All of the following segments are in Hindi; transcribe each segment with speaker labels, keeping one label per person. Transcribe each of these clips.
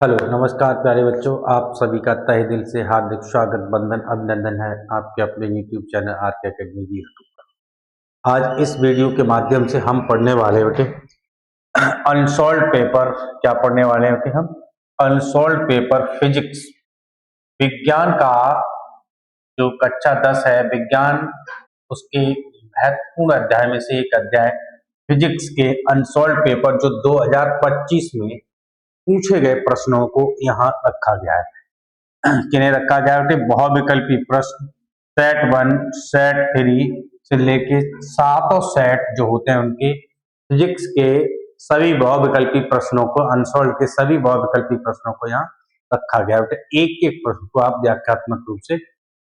Speaker 1: हेलो नमस्कार प्यारे बच्चों, आप सभी का तहे दिल से हार्दिक स्वागत, बंधन, अभिनंदन है आपके अपने YouTube चैनल आरके अकेडमी जी यूट्यूब पर। आज इस वीडियो के माध्यम से हम पढ़ने वाले बेटे अनसॉल्व पेपर। क्या पढ़ने वाले हैं हम? अनसॉल्व पेपर फिजिक्स, विज्ञान का जो कक्षा 10 है विज्ञान, उसके महत्वपूर्ण अध्याय में से एक अध्याय फिजिक्स के अनसॉल्व पेपर जो 2025 में पूछे गए प्रश्नों को यहाँ रखा गया है। किन्हें रखा गया है? बहुविकल्पी प्रश्न सेट 1 सेट 3 से लेके 7 सेट जो होते हैं उनके फिजिक्स के सभी बहुविकल्पी प्रश्नों को, अनसॉल्व के सभी बहुविकल्पी प्रश्नों को यहाँ रखा गया है। एक एक प्रश्न को आप व्याख्यात्मक रूप से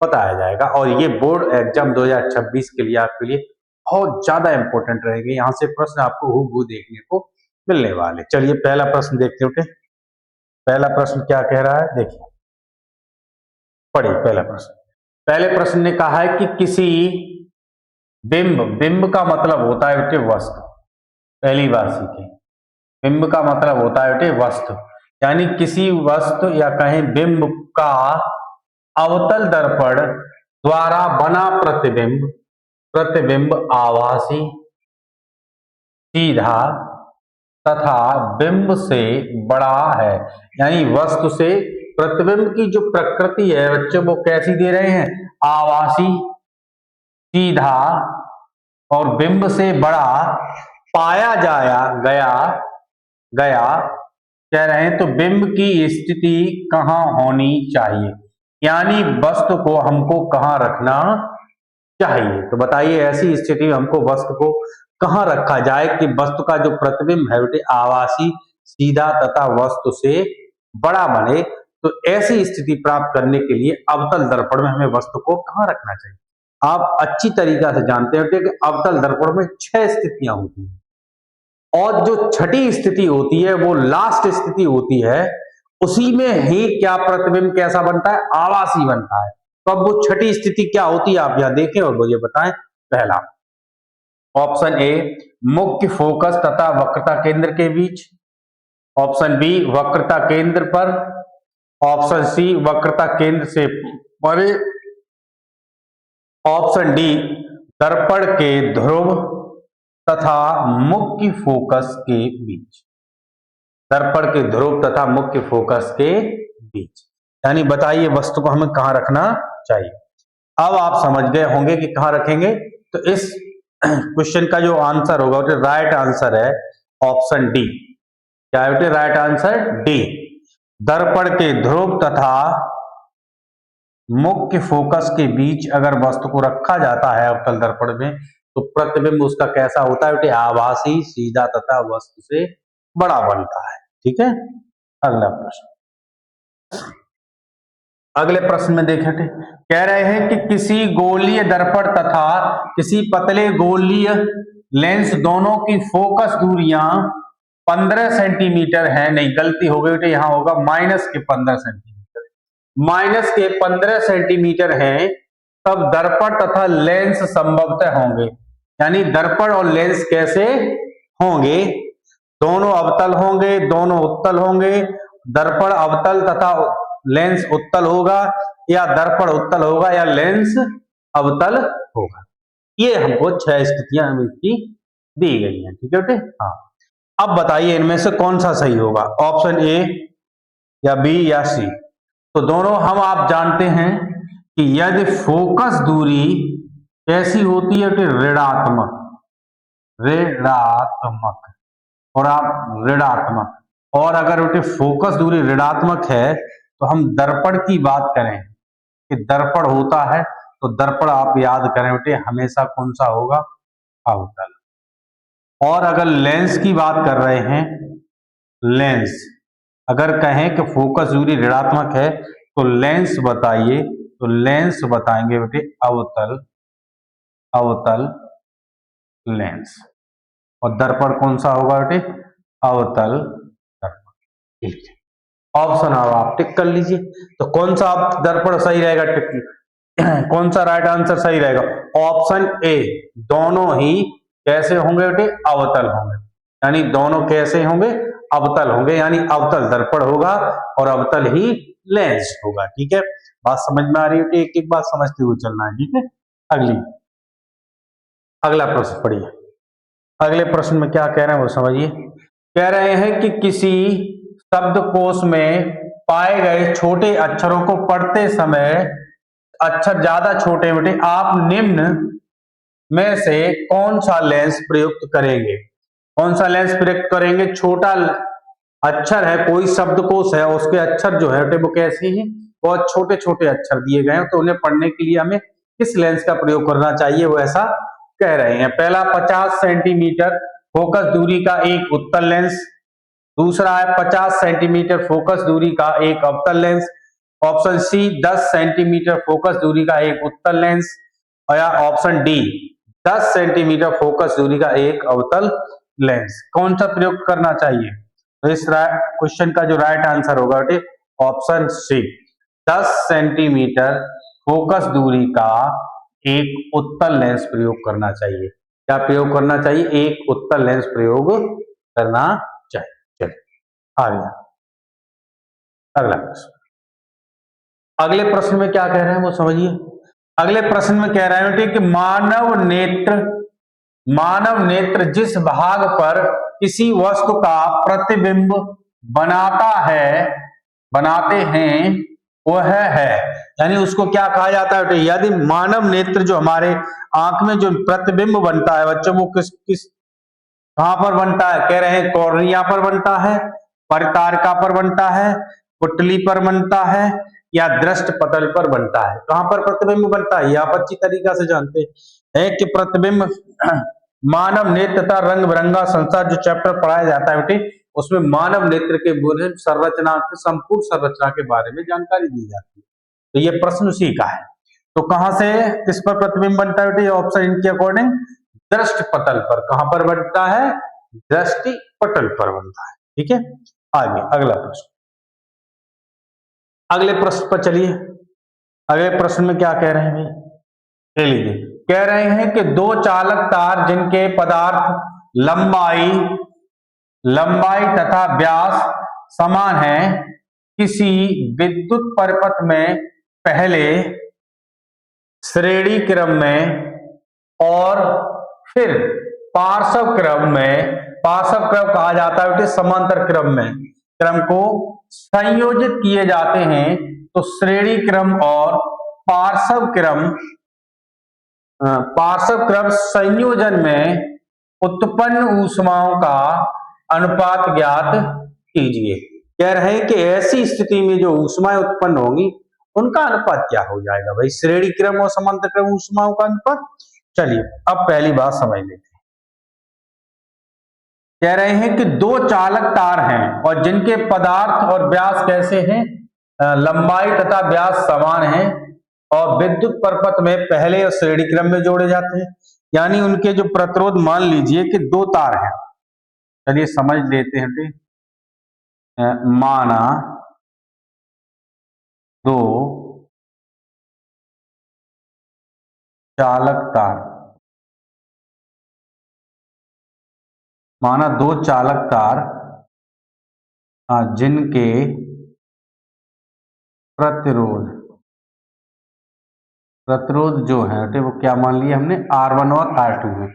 Speaker 1: बताया जाएगा और ये बोर्ड एग्जाम 2026 के लिए आपके लिए बहुत ज्यादा इंपॉर्टेंट रहेंगे। यहाँ से प्रश्न आपको हूबहू देखने को मिलने वाले। चलिए पहला प्रश्न देखते हैं। पहला प्रश्न क्या कह रहा है, देखिए पढ़िए पहला प्रश्न। पहले प्रश्न ने कहा है कि किसी बिंब, बिंब का मतलब होता है बेटे वस्तु। पहली बार सीखें, बिंब का मतलब होता है बेटे वस्तु, यानी किसी वस्तु या कहें बिंब का अवतल दर्पण द्वारा बना प्रतिबिंब, प्रतिबिंब आभासी, सीधा तथा बिंब से बड़ा है। यानी वस्तु से प्रतिबिंब की जो प्रकृति है बच्चों वो कैसी दे रहे हैं? आभासी, सीधा और बिंब से बड़ा पाया गया कह रहे हैं। तो बिंब की स्थिति कहाँ होनी चाहिए, यानी वस्तु को हमको कहाँ रखना चाहिए। तो बताइए ऐसी स्थिति हमको वस्तु को कहाँ रखा जाए कि वस्तु का जो प्रतिबिंब है बेटे आभासी, सीधा तथा वस्तु से बड़ा बने। तो ऐसी स्थिति प्राप्त करने के लिए अवतल दर्पण में हमें वस्तु को कहाँ रखना चाहिए। आप अच्छी तरीका से जानते हैं कि अवतल दर्पण में 6 स्थितियां होती हैं और जो छठी स्थिति होती है वो लास्ट स्थिति होती है। उसी में ही क्या प्रतिबिंब कैसा बनता है? आभासी बनता है। तो अब वो छठी स्थिति क्या होती है आप यहां देखें और मुझे बताएं। पहला ऑप्शन ए मुख्य फोकस तथा वक्रता केंद्र के बीच, ऑप्शन बी वक्रता केंद्र पर, ऑप्शन सी वक्रता केंद्र से परे, ऑप्शन डी दर्पण के ध्रुव तथा मुख्य फोकस के बीच, दर्पण के ध्रुव तथा मुख्य फोकस के बीच। यानी बताइए वस्तु को हमें कहां रखना चाहिए। अब आप समझ गए होंगे कि कहां रखेंगे। तो इस क्वेश्चन का जो आंसर होगा वो राइट आंसर है ऑप्शन डी। क्या है राइट आंसर? डी। दर्पण के ध्रुव तथा मुख्य फोकस के बीच अगर वस्तु को रखा जाता है अवतल दर्पण में तो प्रतिबिंब उसका कैसा होता है? आभासी, सीधा तथा वस्तु से बड़ा बनता है। ठीक है, अगला प्रश्न। अगले प्रश्न में देखें, कह रहे हैं कि किसी गोलीय दर्पण तथा किसी पतले गोलीय लेंस दोनों की फोकस दूरियां 15 सेंटीमीटर है। नहीं, गलती हो गई, यहां होगा माइनस के 15 सेंटीमीटर, माइनस के 15 सेंटीमीटर है। तब दर्पण तथा लेंस संभवतः होंगे। यानी दर्पण और लेंस कैसे होंगे? दोनों अवतल होंगे, दोनों उत्तल होंगे। दर्पण अवतल तथा लेंस उत्तल होगा, या दर्पण उत्तल होगा या लेंस अवतल होगा। ये हमको 6 स्थितियां इसकी दी गई हैं। ठीक है बेटे, हाँ। अब बताइए इनमें से कौन सा सही होगा, ऑप्शन ए या बी या सी। तो दोनों हम आप जानते हैं कि यदि फोकस दूरी कैसी होती है कि ऋणात्मक, ऋणात्मक और आप ऋणात्मक, और अगर बेटे फोकस दूरी ऋणात्मक है तो हम दर्पण की बात करें कि दर्पण होता है तो दर्पण आप याद करें बेटे हमेशा कौन सा होगा? अवतल। और अगर लेंस की बात कर रहे हैं, लेंस अगर कहें कि फोकस दूरी ऋणात्मक है तो लेंस बताइए, तो लेंस बताएंगे बेटे अवतल, अवतल लेंस। और दर्पण कौन सा होगा बेटे? अवतल दर्पण। ऑप्शन आप टिक कर लीजिए। तो कौन सा दर्पण सही रहेगा? टिक कौन सा राइट आंसर सही रहेगा? ऑप्शन ए, दोनों ही कैसे होंगे बेटे? अवतल होंगे। यानी दोनों कैसे होंगे? अवतल होंगे, यानी अवतल दर्पण होगा और अवतल ही लेंस होगा। ठीक है, बात समझ में आ रही है? एक एक बात समझते हुए चलना है। ठीक है, अगला प्रश्न पढ़िए। अगले प्रश्न में क्या कह रहे हैं वो समझिए। कह रहे हैं कि किसी शब्दकोश में पाए गए छोटे अक्षरों को पढ़ते समय अक्षर ज्यादा छोटे बेटे आप निम्न में से कौन सा लेंस प्रयुक्त करेंगे? कौन सा लेंस प्रयुक्त करेंगे? छोटा अक्षर है, कोई शब्दकोश है, उसके अक्षर जो है वो कैसे हैं? बहुत छोटे छोटे अक्षर दिए गए हैं, तो उन्हें पढ़ने के लिए हमें किस लेंस का प्रयोग करना चाहिए, वो ऐसा कह रहे हैं। पहला 50 सेंटीमीटर फोकस दूरी का एक उत्तल लेंस, दूसरा है 50 सेंटीमीटर फोकस दूरी का एक अवतल lens, option C 10 centimetre focus दूरी का एक उत्तल लेंस, और या ऑप्शन डी 10 सेंटीमीटर फोकस दूरी का एक अवतल लेंस। कौन सा प्रयोग करना चाहिए? तो इस क्वेश्चन का जो राइट आंसर होगा बेटे ऑप्शन सी 10 सेंटीमीटर फोकस दूरी का एक उत्तल लेंस प्रयोग करना चाहिए। क्या प्रयोग करना चाहिए? एक उत्तल लेंस प्रयोग करना चाहिए। चलिए आ गया अगला प्रश्न। अगले प्रश्न में क्या कह रहे हैं वो समझिए। अगले प्रश्न में कह रहे हैं कि मानव नेत्र जिस भाग पर किसी वस्तु का प्रतिबिंब बनाते हैं वह है, यानी उसको क्या कहा जाता है? यदि मानव नेत्र जो हमारे आंख में जो प्रतिबिंब बनता है बच्चों, वो किस किस कहां पर बनता है? कह रहे हैं कॉर्निया पर बनता है, परितारिका पर बनता है, पुतली पर बनता है, या दृष्ट पटल पर बनता है। कहां पर प्रतिबिंब बनता है? आप अच्छी तरीका से जानते हैं कि प्रतिबिंब मानव नेत्र तथा रंग बिरंगा संसार जो चैप्टर पढ़ाया जाता है बेटे, उसमें मानव नेत्र के संरचना के संपूर्ण संरचना के बारे में जानकारी दी जाती है। तो ये प्रश्न उसी का है। तो कहां से किस पर प्रतिबिंब बनता है बेटे? ऑप्शन इनके अकॉर्डिंग दृष्ट पटल पर। कहां पर बनता है? दृष्टि पटल पर बनता है। ठीक है, आगे अगला प्रश्न। अगले प्रश्न पर चलिए। अगले प्रश्न में क्या कह रहे हैं? लीजिए, कह रहे हैं कि दो चालक तार जिनके पदार्थ लंबाई तथा व्यास समान है, किसी विद्युत परिपथ में पहले श्रेणी क्रम में और फिर पार्श्व क्रम कहा जाता है समांतर क्रम को संयोजित किए जाते हैं, तो श्रेणी क्रम और पार्श्व क्रम संयोजन में उत्पन्न ऊष्माओं का अनुपात ज्ञात कीजिए। कह रहे हैं कि ऐसी स्थिति में जो ऊष्माएं उत्पन्न होंगी उनका अनुपात क्या हो जाएगा? भाई श्रेणी क्रम और समांतर क्रम ऊष्माओं का अनुपात। चलिए अब पहली बात समझ लेते हैं। कह रहे हैं कि दो चालक तार हैं और जिनके पदार्थ और व्यास कैसे हैं? लंबाई तथा व्यास समान है और विद्युत परिपथ में पहले और श्रेणी क्रम में जोड़े जाते हैं, यानी उनके जो प्रतिरोध मान लीजिए कि दो तार हैं। चलिए समझ लेते हैं। माना दो चालक तार, जिनके प्रतिरोध जो है वो क्या मान लिया हमने? R1 और R2 है,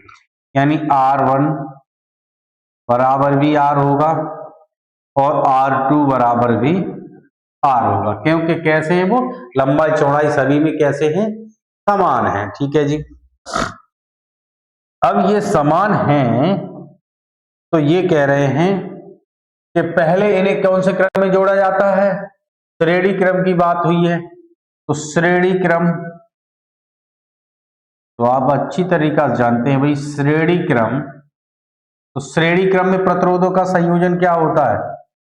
Speaker 1: यानी R1 बराबर भी R होगा और R2 बराबर भी R होगा, क्योंकि कैसे हैं वो? लंबाई चौड़ाई सभी में कैसे हैं? समान है। ठीक है जी। अब ये समान हैं तो ये कह रहे हैं कि पहले इन्हें कौन से क्रम में जोड़ा जाता है? श्रेणी क्रम की बात हुई है, तो श्रेणी क्रम तो आप अच्छी तरीका से जानते हैं भाई श्रेणी क्रम। तो श्रेणी क्रम में प्रतिरोधों का संयोजन क्या होता है?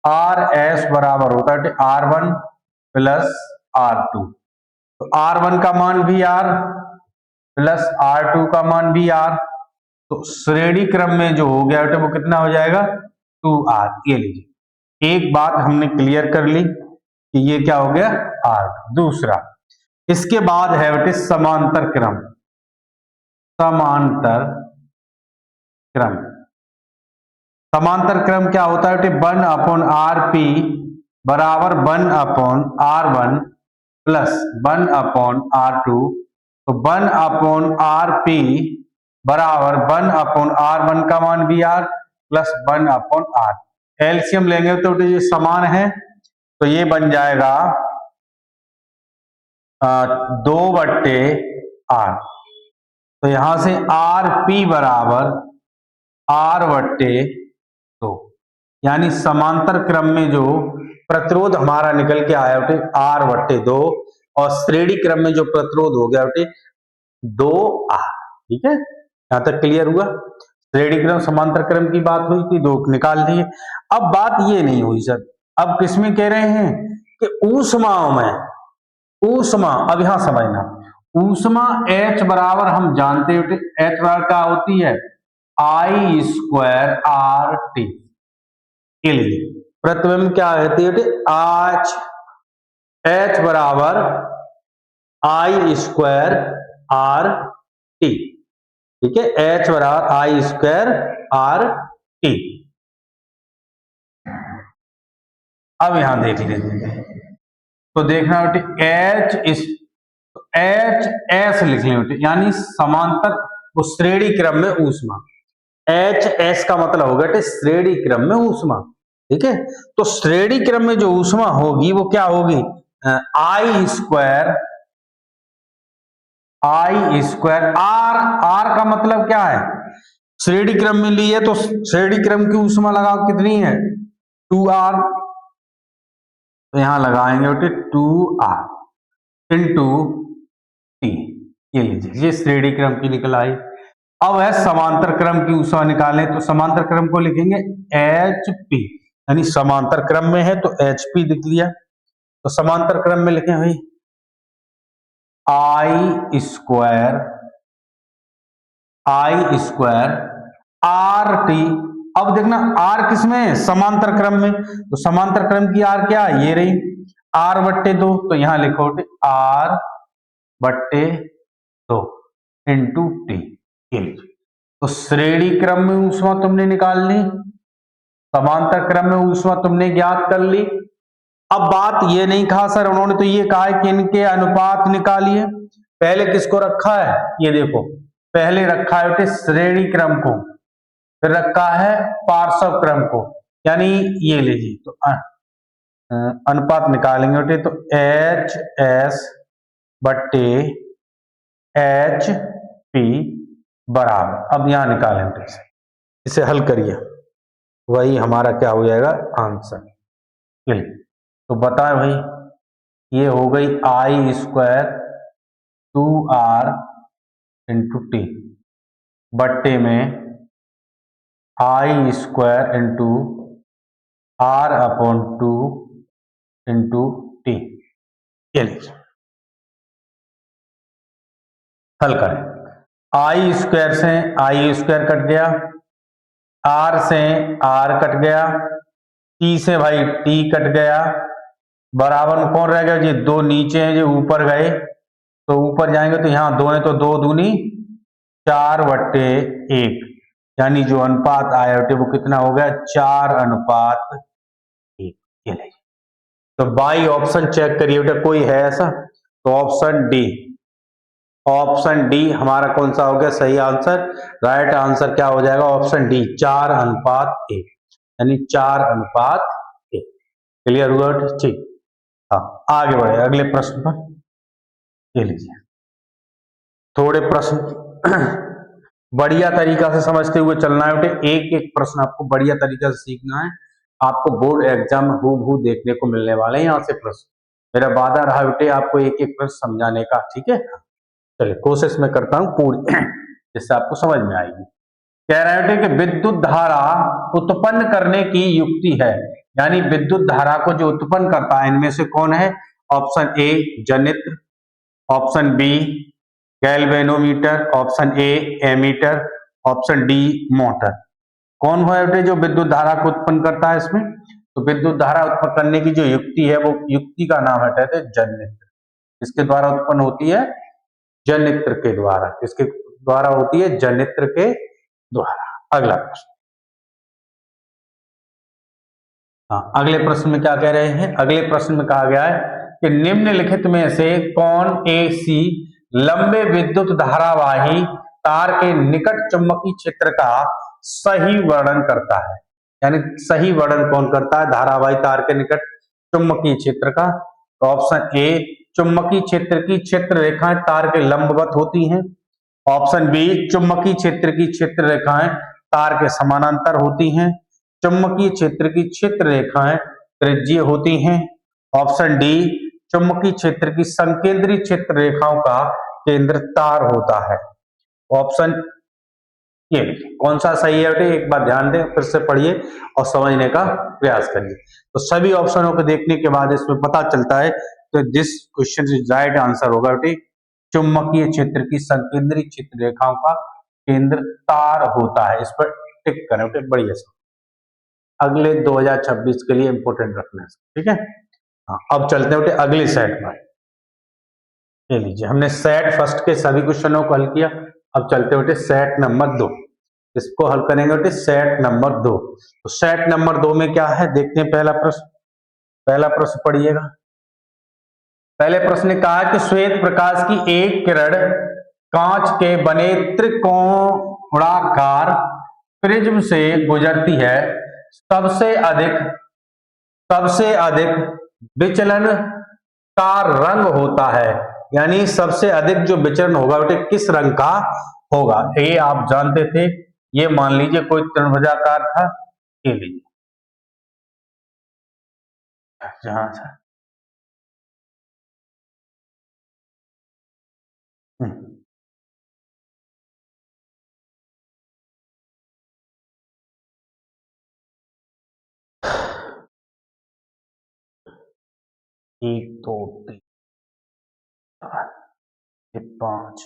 Speaker 1: RS बराबर होता है R1 प्लस R2। तो R1 का मान भी R प्लस R2 का मान भी R, तो श्रेणी क्रम में जो हो गया वो कितना हो जाएगा? 2R। ये लीजिए, एक बात हमने क्लियर कर ली कि ये क्या हो गया? R। दूसरा इसके बाद है बेटे समांतर क्रम। समांतर क्रम क्या होता है? 1/RP बराबर 1/R1 प्लस 1/R2। तो 1/RP बराबर 1/R1 का मान VR प्लस 1/R। एलसीएम लेंगे तो ये समान है, तो ये बन जाएगा 2/R। तो यहां से RP बराबर R/2, यानी समांतर क्रम में जो प्रतिरोध हमारा निकल के आया बेटे R/2 और श्रेणी क्रम में जो प्रतिरोध हो गया बेटे 2R। ठीक है, यहां तक क्लियर हुआ? श्रेणी क्रम समांतर क्रम की बात हुई थी, 2 निकाल दिए। अब बात ये नहीं हुई सर, अब किसमें कह रहे हैं कि ऊष्माओं में, ऊष्मा, अब यहां समझना, ऊष्मा H बराबर हम जानते हैं H बराबर क्या होती है? I²RT। प्रतिबिंब क्या होती है? H बराबर I²RT। ठीक है, H बराबर I²RT। अब यहां देख लेते, तो देखना बेटे HS लिख लें बेटे, यानी समांतर वो श्रेणी क्रम में ऊष्मा। HS का मतलब होगा बेटे श्रेणी क्रम में ऊष्मा। ठीक है, तो श्रेणी क्रम में जो ऊष्मा होगी वो क्या होगी? I²R का मतलब क्या है? श्रेणी क्रम में ली है तो श्रेणी क्रम की ऊष्मा लगाओ, कितनी है? 2R। तो यहां लगाएंगे बेटे 2R इंटू T। ये लीजिए, ये श्रेणी क्रम की निकल आई। अब है समांतर क्रम की ऊष्मा निकालें, तो समांतर क्रम को लिखेंगे HP, यानी समांतर क्रम में है तो HP लिख लिया। तो समांतर क्रम में लिखें भाई I²RT। अब देखना R किसमें? समांतर क्रम में, तो समांतर क्रम की R क्या है? ये रही R/2। तो यहां लिखो R/2 इंटू T। तो श्रेणी क्रम में ऊष्मा तुमने निकाल ली, समांतर क्रम में ऊष्मा तुमने ज्ञात कर ली। अब बात ये नहीं कहा सर उन्होंने, तो ये कहा है कि इनके अनुपात निकालिए। पहले किसको रखा है? ये देखो, पहले रखा है बेटे श्रेणी क्रम को, फिर रखा है पार्श्व क्रम को, यानी ये लीजिए। तो अनुपात निकालेंगे बेटे, तो HS/HP बराबर, अब यहां निकालें बेटे, इसे हल करिए, वही हमारा क्या हो जाएगा? आंसर। तो बताएं भाई, ये हो गई I²2R इंटू T बट्टे में I² into R/2 into T। ये लीजिए, हल करें। I² से I² कट गया, R से R कट गया, T से भाई T कट गया, बराबर में कौन रह गया जी? 2 नीचे हैं, जो ऊपर गए, तो ऊपर जाएंगे तो यहाँ 2 है, तो 2 दूनी 4/1, यानी जो अनुपात आया वो कितना हो गया? 4/1। तो बाई ऑप्शन चेक करिए बेटा, कोई है ऐसा? तो ऑप्शन डी हमारा कौन सा हो गया सही आंसर? राइट आंसर क्या हो जाएगा? ऑप्शन डी, 4/1, यानी 4/1। क्लियर हुआ? ठीक, हाँ, आगे बढ़े अगले प्रश्न पर। ये लीजिए, थोड़े प्रश्न बढ़िया तरीका से समझते हुए चलना है बेटे, एक एक प्रश्न आपको बढ़िया तरीका से सीखना है। आपको बोर्ड एग्जाम में हूबहू देखने को मिलने वाले हैं यहाँ से प्रश्न। मेरा वादा रहा बेटे आपको एक एक प्रश्न समझाने का। ठीक है, चलिए कोशिश मैं करता हूँ पूरी जिससे आपको समझ में आएगी। कह रहे बेटे कि विद्युत धारा उत्पन्न करने की युक्ति है, यानी विद्युत धारा को जो उत्पन्न करता है इनमें से कौन है? ऑप्शन ए जनित्र, option B galvanometer, option A ammeter, option D motor. कौन है बेटे जो विद्युत धारा को उत्पन्न करता है इसमें? तो विद्युत धारा उत्पन्न करने की जो युक्ति है वो युक्ति का नाम है जनित्र। इसके द्वारा उत्पन्न होती है जनित्र के द्वारा, इसके द्वारा होती है जनित्र के द्वारा। अगला प्रश्न, हाँ, अगले प्रश्न में क्या कह रहे हैं? अगले प्रश्न में कहा गया है कि निम्नलिखित में से कौन एसी लंबे विद्युत धारावाही तार के निकट चुंबकीय क्षेत्र का सही वर्णन करता है। यानी सही वर्णन कौन करता है धारावाही तार के निकट चुंबकीय क्षेत्र का? तो ऑप्शन ए, चुंबकीय क्षेत्र की क्षेत्र रेखाएं तार के लंबवत होती हैं। ऑप्शन बी, चुंबकीय क्षेत्र की क्षेत्र रेखाएं तार के समानांतर होती हैं। चुंबकीय क्षेत्र की क्षेत्र रेखाएं त्रिज्यीय होती हैं। ऑप्शन डी, चुंबकीय क्षेत्र की संकेंद्रीय क्षेत्र रेखाओं का केंद्र तार होता है। ऑप्शन ये कौन सा सही है बेटे? एक बार ध्यान दें, फिर से पढ़िए और समझने का प्रयास करिए। तो सभी ऑप्शनों को देखने के बाद इसमें पता चलता है तो this question is right answer होगा बेटे चुंबकीय क्षेत्र की संकेंद्रीय क्षेत्र रेखाओं का केंद्र तार होता है। इस पर टिक करें बेटे, बढ़िया से अगले 2026 के लिए इंपोर्टेंट रखना है, ठीक है। हाँ, अब चलते हैं बेटे अगले सेट पर। ले लीजिए, हमने सेट फर्स्ट के सभी क्वेश्चनों को हल किया। अब चलते बेटे सेट नंबर 2, इसको हल करेंगे बेटे सेट नंबर 2। तो सेट नंबर 2 में क्या है देखते हैं। पहला प्रश्न पढ़िएगा। पहले प्रश्न ने कहा कि श्वेत प्रकाश की एक किरण कांच के बने त्रिकोणाकार प्रिज्म से गुजरती है। सबसे अधिक विचलन का रंग होता है। यानी सबसे अधिक जो विचलन होगा बेटे किस रंग का होगा? ये आप जानते थे। ये मान लीजिए कोई त्रिभुजाकार था, ये लीजिए जहां से 1 2 3 4 ये 5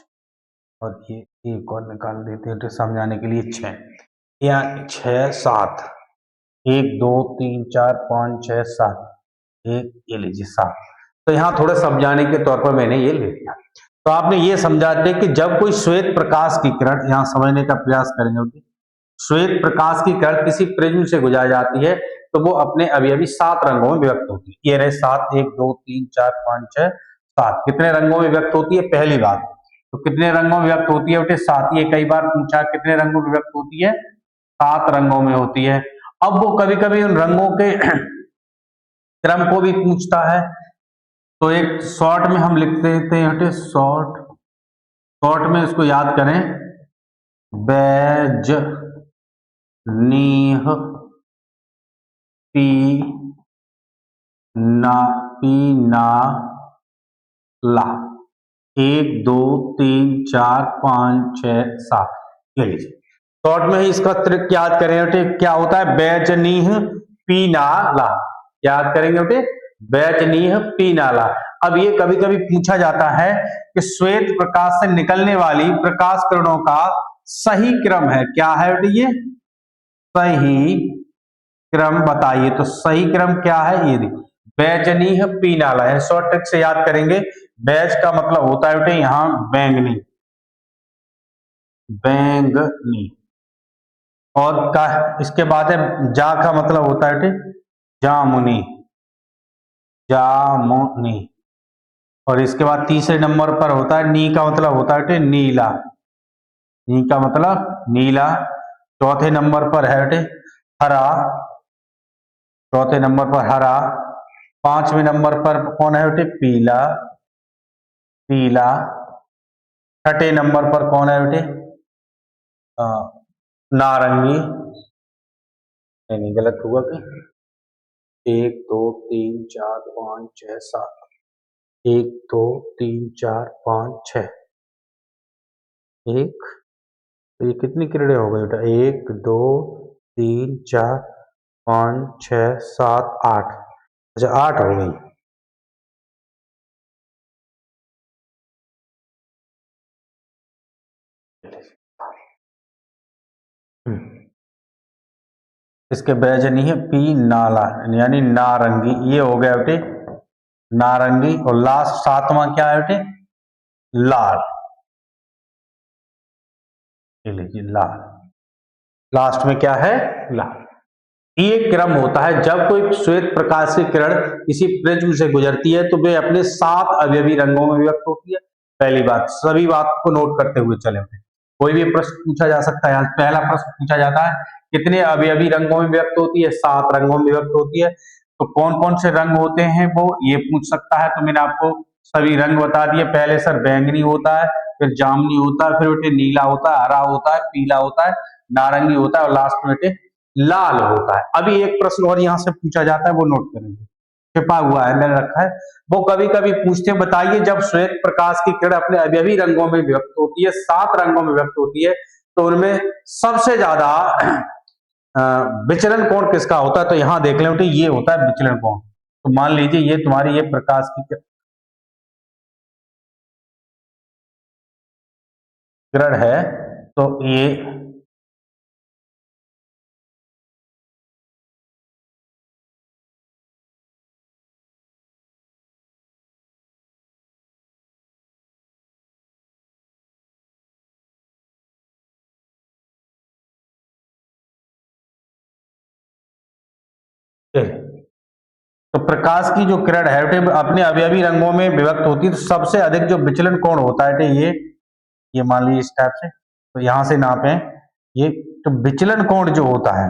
Speaker 1: और ये एक और निकाल देते हैं तो समझाने के लिए 6 या 6 7 1 2 3 4 5 6 7 एक ये लीजिए 7। तो यहाँ थोड़ा समझाने के तौर पर मैंने ये ले लिया। तो आपने ये समझा दिया कि जब कोई श्वेत प्रकाश की किरण, यहाँ समझने का प्रयास करेंगे, श्वेत प्रकाश की किरण किसी प्रिज्म से गुजर जाती है तो वो अपने अवयवी 7 रंगों में व्यक्त होती है। ये रहे 7 1 2 3 4 5 6 7 कितने रंगों में व्यक्त होती है? पहली बात तो कितने रंगों में व्यक्त होती है बेटे? 7। ये कई बार पूछा कितने रंगों में व्यक्त होती है? 7 रंगों में होती है। अब वो कभी कभी उन रंगों के क्रम को भी पूछता है। तो एक शॉर्ट में हम लिख देते हैं बेटे, शॉर्ट में इसको याद करें, बैज नीह पी ना ला 1 2 3 4 5 6 7 ये लीजिए। शॉर्ट में ही इसका ट्रिक याद करें बेटे, क्या होता है? बैजनीह पीनाला याद करेंगे बेटे, बैजनीह पीनाला। अब ये कभी कभी पूछा जाता है कि श्वेत प्रकाश से निकलने वाली प्रकाश किरणों का सही क्रम है क्या है बेटे? ये सही क्रम बताइए। तो सही क्रम क्या है? ये देखिए बैजनीह पीनाला है। शॉर्ट ट्रिक से याद करेंगे, बैज का मतलब होता है बेटे यहाँ बैंगनी, और का इसके बाद है जा का मतलब होता है बेटे जामुनी, और इसके बाद तीसरे नंबर पर होता है नी का मतलब होता है बेटे नीला, नी का मतलब नीला। चौथे नंबर पर है बेटे हरा, चौथे नंबर पर हरा। 5वें नंबर पर कौन है बेटे? पीला। 6ठे नंबर पर कौन है बेटे? नारंगी। नहीं गलत हुआ कि 1 2 3 4 5 6 7 1 2 3 4 5 6 1 तो ये कितनी किरणें हो गई बेटा? 1 2 3 4 5 6 7 8। अच्छा 8 हो गई। इसके बैजनी है पी नाला यानी नारंगी, ये हो गया बेटे नारंगी। और लास्ट 7वां क्या है बेटे? लाल। ये लीजिए लाल, लास्ट में क्या है? लाल। ये एक क्रम होता है जब कोई श्वेत प्रकाश की किरण किसी प्रिज्म से गुजरती है तो वे अपने 7 अवयवी रंगों में व्यक्त होती है। पहली बात, सभी बात को नोट करते हुए चले। कोई भी प्रश्न पूछा जा सकता है। आज पहला प्रश्न पूछा जाता है कितने अवयवी रंगों में व्यक्त होती है? 7 रंगों में व्यक्त होती है। तो कौन कौन से रंग होते हैं वो ये पूछ सकता है। तो मैंने आपको सभी रंग बता दिए। पहले सर बैंगनी होता है, फिर जामुनी होता है, फिर बेटे नीला होता है, हरा होता है, पीला होता है, नारंगी होता है और लास्ट में बेटे लाल होता है। अभी एक प्रश्न और यहाँ से पूछा जाता है, वो नोट करेंगे, छिपा हुआ है, मैंने रखा है। वो कभी कभी पूछते हैं, बताइए जब श्वेत प्रकाश की किरण अपने अवयवी रंगों में व्यक्त होती है, 7 रंगों में व्यक्त होती है, तो उनमें सबसे ज्यादा विचलन कोण किसका होता है? तो यहाँ देख लें बेटे, ये होता है विचलन कोण। तो मान लीजिए ये तुम्हारी ये प्रकाश की किरण है, तो ये तो प्रकाश की जो किरण है बेटे अपने अवयवी रंगों में विभक्त होती है, तो सबसे अधिक जो विचलन कोण होता है बेटे ये मान लीजिए इस टाइप से, तो यहां से नापे ये। तो विचलन कोण जो होता है,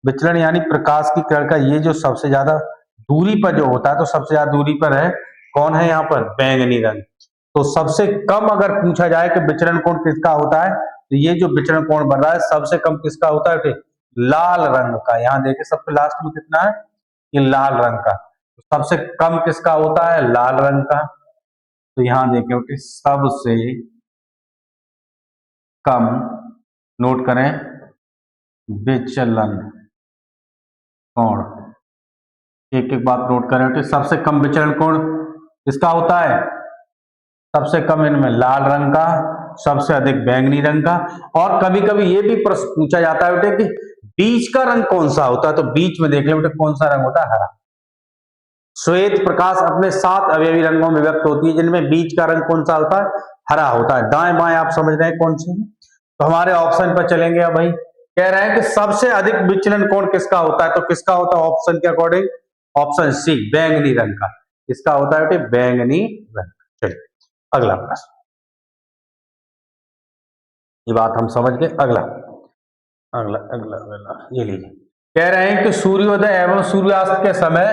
Speaker 1: विचलन यानी प्रकाश की किरण का ये जो सबसे ज्यादा दूरी पर जो होता है, तो सबसे ज्यादा दूरी पर है कौन है यहाँ पर? बैंगनी रंग। तो सबसे कम अगर पूछा जाए कि विचलन कोण किसका होता है, तो ये जो विचलन कोण बन रहा है सबसे कम किसका होता है बेटे? लाल रंग का। यहाँ देखिए सबसे लास्ट में कितना है? ये लाल रंग का। तो सबसे कम किसका होता है? लाल रंग का। तो यहाँ देखिए बेटे सबसे कम, नोट करें, विचलन कोण। एक एक बात नोट करें बेटे, सबसे कम विचलन कोण किसका होता है? सबसे कम इनमें लाल रंग का, सबसे अधिक बैंगनी रंग का। और कभी कभी ये भी प्रश्न पूछा जाता है बेटे कि बीच का रंग कौन सा होता है? तो बीच में देख ले बेटे कौन सा रंग होता है? हरा। श्वेत प्रकाश अपने 7 अवयवी रंगों में व्यक्त होती है, जिनमें बीच का रंग कौन सा होता है? हरा होता है। दाएं बाएं आप समझ रहे हैं कौन सी? तो हमारे ऑप्शन पर चलेंगे। अब भाई कह रहे हैं कि सबसे अधिक विचलन कोण किसका होता है? तो किसका होता है ऑप्शन के अकॉर्डिंग? ऑप्शन सी, बैंगनी रंग का। किसका होता है बेटे? बैंगनी रंग। चलिए अगला प्रश्न, ये बात हम समझ गए। अगला अगला अगला अगला ये लीजिए। कह रहे हैं कि सूर्योदय एवं सूर्यास्त के समय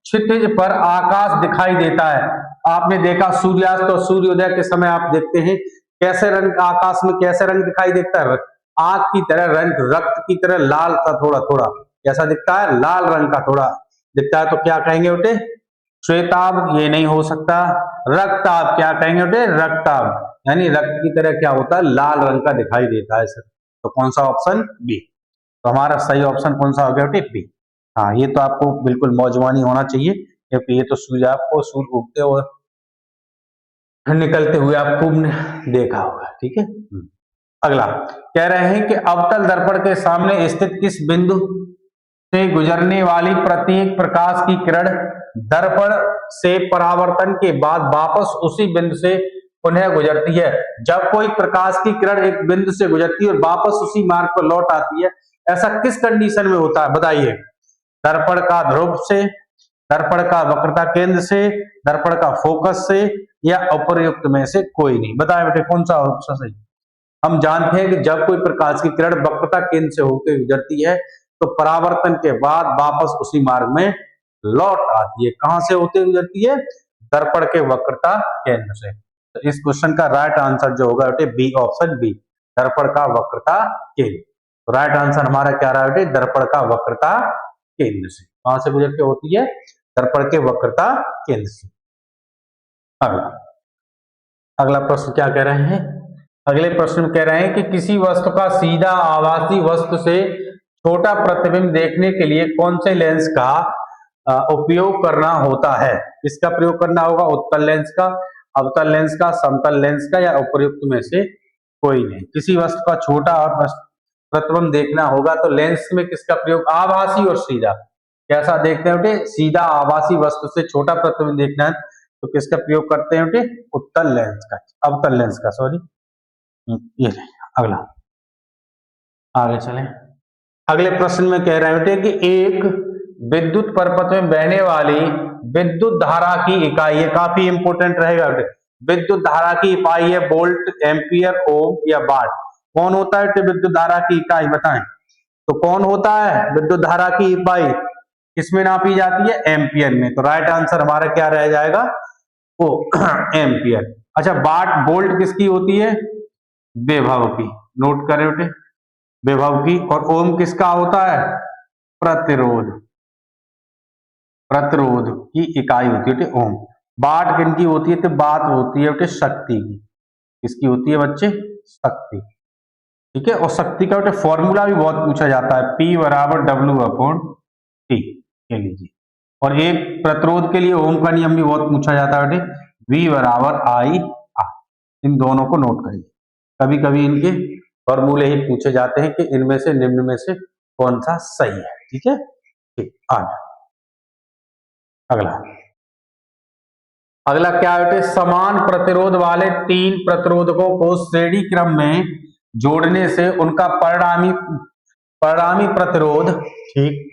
Speaker 1: क्षितिज पर आकाश दिखाई देता है। आपने देखा सूर्यास्त और सूर्योदय के समय आप देखते हैं कैसे रंग आकाश में, कैसे रंग दिखाई देता है? आग की तरह रंग, रक्त की तरह लाल सा थोड़ा थोड़ा कैसा दिखता है? लाल रंग का थोड़ा दिखता है। तो क्या कहेंगे बेटे? श्वेताभ ये नहीं हो सकता। रक्ताभ क्या कहेंगे बेटे? रक्ताभ यानी रक्त की तरह क्या होता है? लाल रंग का दिखाई देता है सर। तो कौन सा ऑप्शन? बी। तो हमारा सही ऑप्शन कौन सा हो गया बेटे? बी। हाँ, ये तो आपको बिल्कुल मौजवानी होना चाहिए, क्योंकि ये तो सूर्य आपको सूर्य उगते और निकलते हुए आप खूब देखा होगा। ठीक है। अगला कह रहे हैं कि अवतल दर्पण के सामने स्थित किस बिंदु से गुजरने वाली प्रत्येक प्रकाश की किरण दर्पण से परावर्तन के बाद वापस उसी बिंदु से पुनः गुजरती है? जब कोई प्रकाश की किरण एक बिंदु से गुजरती है और वापस उसी मार्ग पर लौट आती है, ऐसा किस कंडीशन में होता है? बताइए। दर्पण का ध्रुव से, दर्पण का वक्रता केंद्र से, दर्पण का फोकस से, या उपर्युक्त में से कोई नहीं। बताए बेटे कौन सा ऑप्शन सही? हम जानते हैं कि जब कोई प्रकाश की किरण वक्रता केंद्र से होकर गुजरती है तो परावर्तन के बाद वापस उसी मार्ग में लौट आती है। कहां से होते गुजरती है? दर्पण के वक्रता केंद्र से। तो इस क्वेश्चन का राइट आंसर जो होगा बेटे बी, ऑप्शन बी, दर्पण का वक्रता केंद्र। तो राइट आंसर हमारा क्या रहा बेटे? दर्पण का वक्रता केंद्र से। कहां से गुजर के होती है? दर्पण के वक्रता केंद्र से। अगला अगला प्रश्न क्या कह रहे हैं? अगले प्रश्न में कह रहे हैं कि किसी वस्तु का सीधा आभासी वस्तु से छोटा प्रतिबिंब देखने के लिए कौन से लेंस का उपयोग करना होता है? किसका प्रयोग करना होगा? उत्तल लेंस का, अवतल लेंस का, समतल लेंस का, या उपर्युक्त में से कोई नहीं। किसी वस्तु का छोटा और प्रतिबिंब देखना होगा तो लेंस में किसका प्रयोग? आभासी और सीधा। कैसा देखते हैं बेटे? सीधा आभासी वस्तु से छोटा प्रतिबिंब देखना है तो किसका प्रयोग करते हैं बेटे? उत्तल लेंस का, अवतल लेंस का, सॉरी। ये अगला आगे चलें। अगले प्रश्न में कह रहे हैं बेटे कि एक विद्युत परिपथ में बहने वाली विद्युत धारा की इकाई, ये काफी इंपोर्टेंट रहेगा बेटे, विद्युत धारा की इकाई है वोल्ट, एम्पियर, ओम या वाट। कौन होता है बेटे विद्युत धारा की इकाई, बताएं तो कौन होता है विद्युत धारा की इकाई, किसमें नापी जाती है, एम्पियर में। तो राइट आंसर हमारा क्या रह जाएगा, वो एम्पियर। अच्छा वाट वोल्ट किसकी होती है, विभव की, नोट करें बेटे, विभव की। और ओम किसका होता है, प्रतिरोध, प्रतिरोध की इकाई होती है बेटे ओम। वाट किनकी होती है, तो बात होती है बेटे शक्ति की, किसकी होती है बच्चे, शक्ति, ठीक है। और शक्ति का बेटे फॉर्मूला भी बहुत पूछा जाता है, P बराबर W/T, कह लीजिए। और एक प्रतिरोध के लिए ओम का नियम भी बहुत पूछा जाता है बेटे, V बराबर I R। इन दोनों को नोट करिए, कभी कभी इनके फॉर्मूले ही पूछे जाते हैं कि इनमें से निम्न में से कौन सा सही है, ठीक है। ठीक, आगे अगला, अगला क्या बेटे, समान प्रतिरोध वाले तीन प्रतिरोधकों को श्रेणी क्रम में जोड़ने से उनका परिणामी परिणामी प्रतिरोध, ठीक,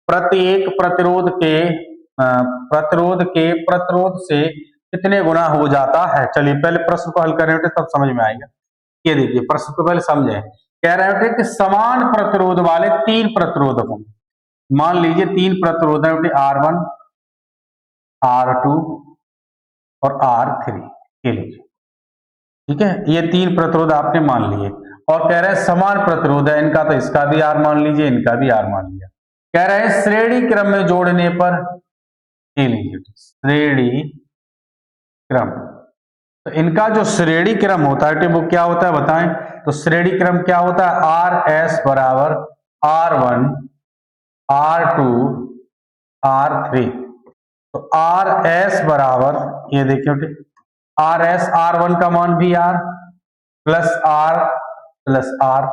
Speaker 1: प्रत्येक प्रतिरोध के प्रतिरोध से कितने गुना हो जाता है। चलिए पहले प्रश्न को हल करें बेटे, तब समझ में आएगा। ये देखिए प्रश्न को पहले समझें, कह रहे थे कि समान प्रतिरोध वाले तीन प्रतिरोधकों, मान लीजिए तीन प्रतिरोध है बेटे R1, R2 और R3 के लीजिए, ठीक है। ये तीन प्रतिरोध आपने मान लिए और कह रहे हैं समान प्रतिरोध है इनका, तो इसका भी R मान लीजिए, इनका भी R मान लिया। कह रहे हैं श्रेणी क्रम में जोड़ने पर, ये लीजिए श्रेणी क्रम, तो इनका जो श्रेणी क्रम होता है वो क्या होता है बताएं, तो श्रेणी क्रम क्या होता है, RS बराबर R1, R2, R3। तो RS बराबर, ये देखिए बेटे RS, R1 का मान भी R plus R plus R,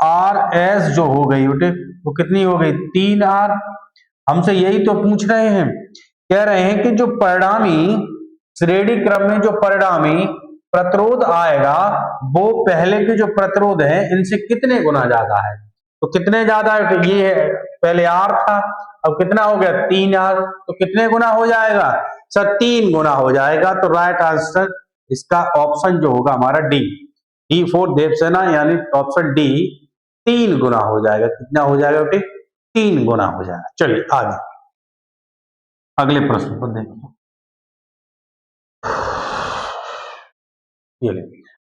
Speaker 1: RS जो हो गई बेटे वो कितनी हो गई, 3R। हमसे यही तो पूछ रहे हैं, कह रहे हैं कि जो परिणामी श्रेणी क्रम में जो परिणामी प्रतिरोध आएगा वो पहले के जो प्रतिरोध है इनसे कितने गुना ज्यादा है। तो कितने ज्यादा है, ये है पहले R था, अब कितना हो गया 3R, तो कितने गुना हो जाएगा सर, 3 गुना हो जाएगा। तो राइट आंसर इसका ऑप्शन जो होगा हमारा डी फॉर देवसेना, यानी ऑप्शन डी 3 गुना हो जाएगा। कितना हो जाएगा बेटे, 3 गुना हो जाएगा। चलिए आगे अगले प्रश्न को देखिए,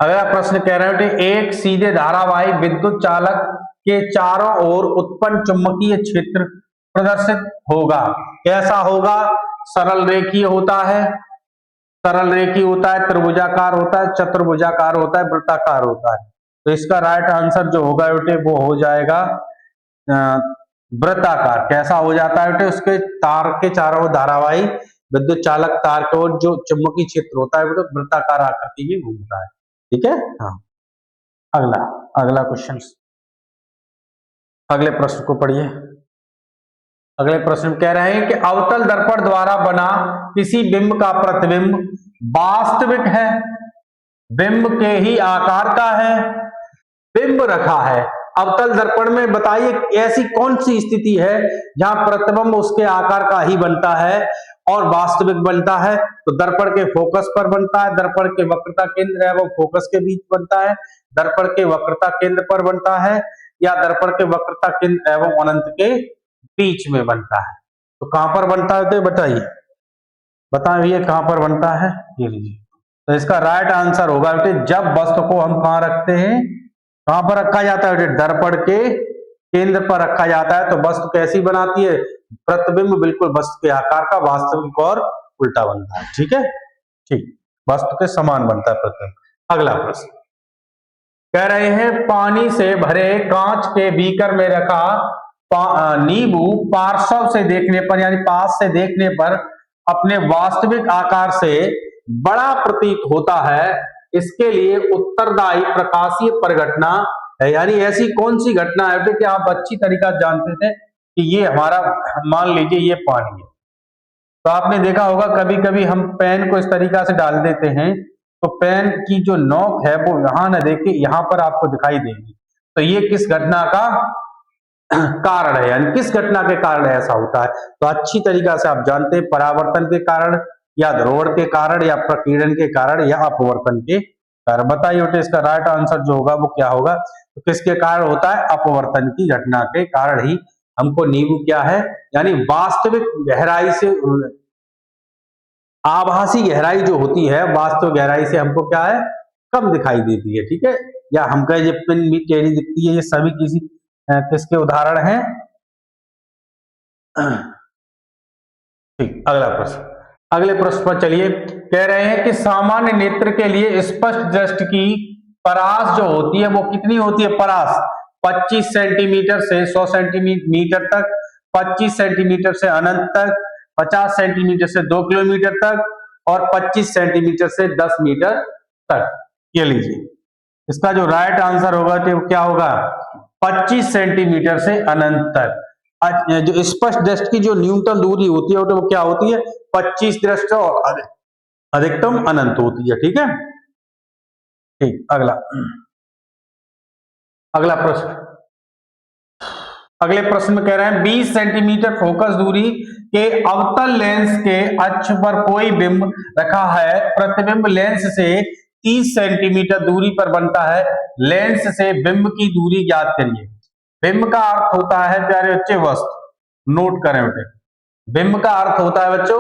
Speaker 1: अगला प्रश्न कह रहे हैं कि एक सीधे धारावाही विद्युत चालक के चारों ओर उत्पन्न चुंबकीय क्षेत्र प्रदर्शित होगा। कैसा होगा, सरल रेखीय होता है, सरल रेखीय होता है, त्रिभुजाकार होता है, चतुर्भुजाकार होता है, वृत्ताकार होता है। तो इसका राइट आंसर जो होगा बेटे वो हो जाएगा वृत्ताकार। कैसा हो जाता है बेटे, उसके तार के चारों धारावाही विद्युत चालक तार के ओर जो चुंबकीय क्षेत्र होता है बेटे वृत्ताकार आकृति में घूमता है, ठीक है। हाँ अगला क्वेश्चन, अगले प्रश्न को पढ़िए। अगले प्रश्न कह रहे हैं कि अवतल दर्पण द्वारा बना किसी बिंब का प्रतिबिंब वास्तविक है, बिंब के ही आकार का है, बिंब रखा है। अवतल दर्पण में बताइए ऐसी कौन सी स्थिति है जहां प्रतिबिंब उसके आकार का ही बनता है और वास्तविक बनता है। तो दर्पण के फोकस पर बनता है, दर्पण के वक्रता केंद्र एवं फोकस के बीच बनता है, दर्पण के वक्रता केंद्र पर बनता है, या दर्पण के वक्रता केंद्र एवं अनंत के बीच में बनता है। तो कहां पर बनता है, तो बताइए, बताइए कहां पर बनता है। ये लीजिए, तो इसका राइट आंसर होगा बेटे जब वस्तु को हम कहां रखते हैं, कहां पर रखा जाता है बेटे, दर्पण के केंद्र पर रखा जाता है। तो वस्तु कैसी बनाती है, प्रतिबिंब बिल्कुल वस्तु के आकार का, वास्तविक और उल्टा बनता है, ठीक है। ठीक, वस्तु के समान बनता है प्रतिबिंब। अगला प्रश्न कह रहे हैं पानी से भरे कांच के बीकर में रखा नींबू पार्श्व से देखने पर, यानी पास से देखने पर अपने वास्तविक आकार से बड़ा प्रतीत होता है। इसके लिए उत्तरदायी प्रकाशीय परिघटना है, यानी ऐसी कौन सी घटना है कि आप अच्छी तरीका जानते थे कि ये हमारा, मान लीजिए ये पानी है, तो आपने देखा होगा कभी कभी हम पेन को इस तरीका से डाल देते हैं तो पेन की जो नोक है वो यहां न देखे यहां पर आपको दिखाई देगी। तो ये किस घटना का कारण है, यानी किस घटना के कारण ऐसा होता है। तो अच्छी तरीका से आप जानते हैं, परावर्तन के कारण या ध्रुवण के कारण या प्रकीर्णन के कारण या अपवर्तन के कारण। बताइए बेटे इसका राइट आंसर जो होगा वो क्या होगा। तो किसके कारण होता है, अपवर्तन की घटना के कारण ही हमको नींबू क्या है, यानी वास्तविक गहराई से, आभासी गहराई जो होती है वास्तविक गहराई से हमको क्या है, कम दिखाई देती है। ठीक है, या हम कहे ये पिन भी टेढ़ी दिखती है, ये सभी किसी किसके उदाहरण हैं। ठीक, अगला प्रश्न, अगले प्रश्न पर चलिए। कह रहे हैं कि सामान्य नेत्र के लिए स्पष्ट दृष्टि की परास जो होती है वो कितनी होती है, परास 25 सेंटीमीटर से 100 सेंटीमीटर तक, 25 सेंटीमीटर से अनंत तक, 50 सेंटीमीटर से 2 किलोमीटर तक और 25 सेंटीमीटर से 10 मीटर तक। ये लीजिए इसका जो राइट आंसर होगा तो क्या होगा, 25 सेंटीमीटर से अनंत तक। जो स्पष्ट दृष्टि की जो न्यूनतम दूरी होती है तो वो क्या होती है, 25 दृष्ट और अधिकतम अनंत होती है। ठीक है, ठीक, अगला, अगला प्रश्न, अगले प्रश्न में कह रहे हैं 20 सेंटीमीटर फोकस दूरी के अवतल लेंस के अक्ष पर कोई बिंब रखा है, प्रतिबिंब लेंस से 30 सेंटीमीटर दूरी पर बनता है, लेंस से बिंब की दूरी ज्ञात करिए। बिंब का अर्थ होता है प्यारे बच्चे वस्तु, नोट करें बेटे, बिंब का अर्थ होता है बच्चों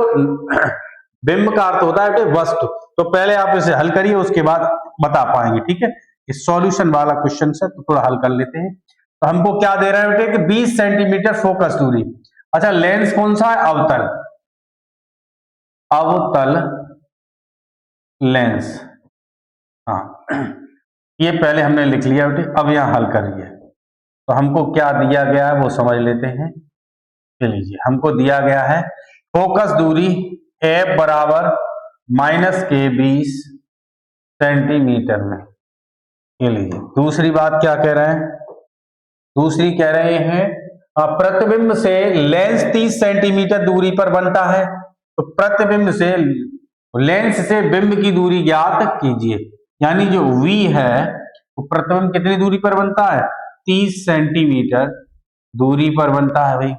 Speaker 1: बिंब का अर्थ होता है बेटे वस्तु। तो पहले आप इसे हल करिए उसके बाद बता पाएंगे। ठीक है, इस सॉल्यूशन वाला क्वेश्चन है तो थोड़ा हल कर लेते हैं। तो हमको क्या दे रहा है बेटे कि 20 सेंटीमीटर फोकस दूरी। अच्छा, लेंस कौन सा है, अवतल, अवतल लेंस। हाँ, ये पहले हमने लिख लिया बेटे, अब यहां हल करिए। तो हमको क्या दिया गया है वो समझ लेते हैं। ये लीजिए हमको दिया गया है फोकस दूरी एफ बराबर माइनस के 20 सेंटीमीटर में। ये लीजिए दूसरी बात क्या कह रहे हैं, दूसरी कह रहे हैं प्रतिबिंब से लेंस 30 सेंटीमीटर दूरी पर बनता है, तो प्रतिबिंब से लेंस से बिंब की दूरी ज्ञात कीजिए। यानी जो V है वो प्रतिबिंब कितनी दूरी पर बनता है, 30 सेंटीमीटर दूरी पर बनता है भाई।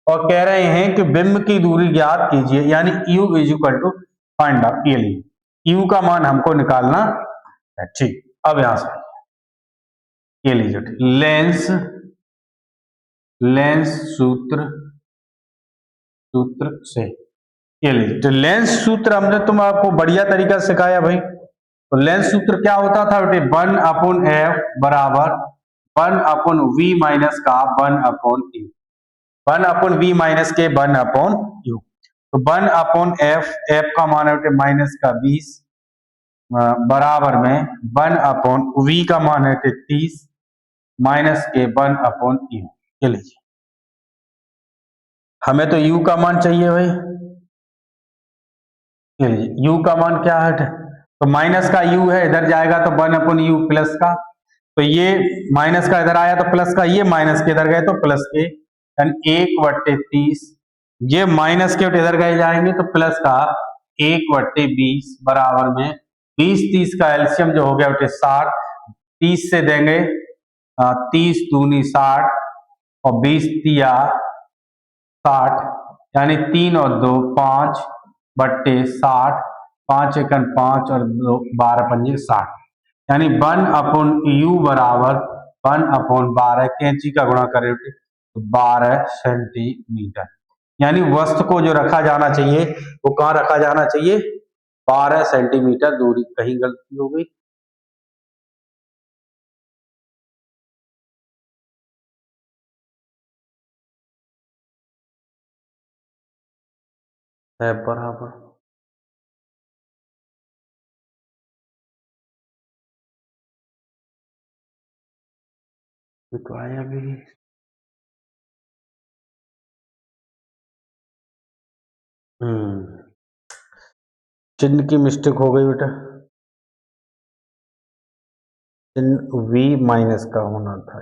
Speaker 1: और कह रहे हैं कि बिंब की दूरी ज्ञात कीजिए, यानी U is equal to find out. ये लीजिए U का मान हमको निकालना है। ठीक, अब यहां से ये लीजिए लेंस, लेंस सूत्र, सूत्र से ये लीजिए तो लेंस सूत्र हमने तुम आपको बढ़िया तरीका से सिखाया भाई। तो लेंस सूत्र क्या होता था बेटे, 1/f बराबर 1/v माइनस का 1/u, 1/v माइनस के 1/u। तो 1/f, f का मान है बेटे माइनस का 20 बराबर में 1/v का मान है 30 माइनस के 1/u। ये लीजिए हमें तो u का मान चाहिए भाई। ये लीजिए u का मान क्या है, तो माइनस का u है, इधर जाएगा तो 1/u प्लस का, तो ये माइनस का इधर आया तो प्लस का, ये माइनस के इधर गए तो प्लस के, यानी 1/30। ये माइनस के इधर गए जाएंगे तो प्लस का 1/20 बराबर में 20-30 का एलसीएम जो हो गया बेटे 60, 30 से देंगे 30 दूनी 60 और 20 तिया 60, यानी 3 और 2 5/60, 5×1 = 5 और 2 12×5 = 60, यानी 1/u बराबर 1/12 कैंची का गुणा करें तो 12 सेंटीमीटर। यानी वस्तु को जो रखा जाना चाहिए वो कहाँ रखा जाना चाहिए, 12 सेंटीमीटर दूरी। कहीं गलती हो गई, है बराबर, ये तो आया भी नहीं। चिन्ह की मिस्टेक हो गई बेटा, चिन्ह v माइनस का होना था,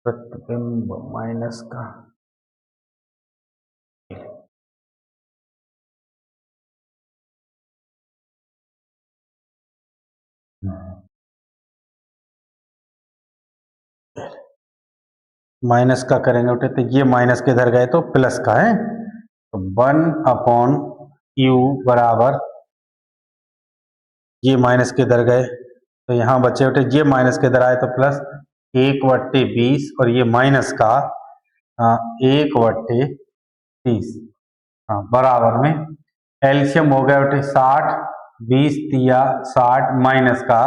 Speaker 1: प्रतिबिंब माइनस का। माइनस का करेंगे बेटे तो ये माइनस के इधर गए तो प्लस का है, तो 1/u बराबर, ये माइनस के इधर गए तो यहाँ बचे बेटे, ये माइनस के इधर आए तो प्लस 1/20 और ये माइनस का 1/30, हाँ बराबर में एलसीएम हो गया बेटे 60, 20 तिया 60 माइनस का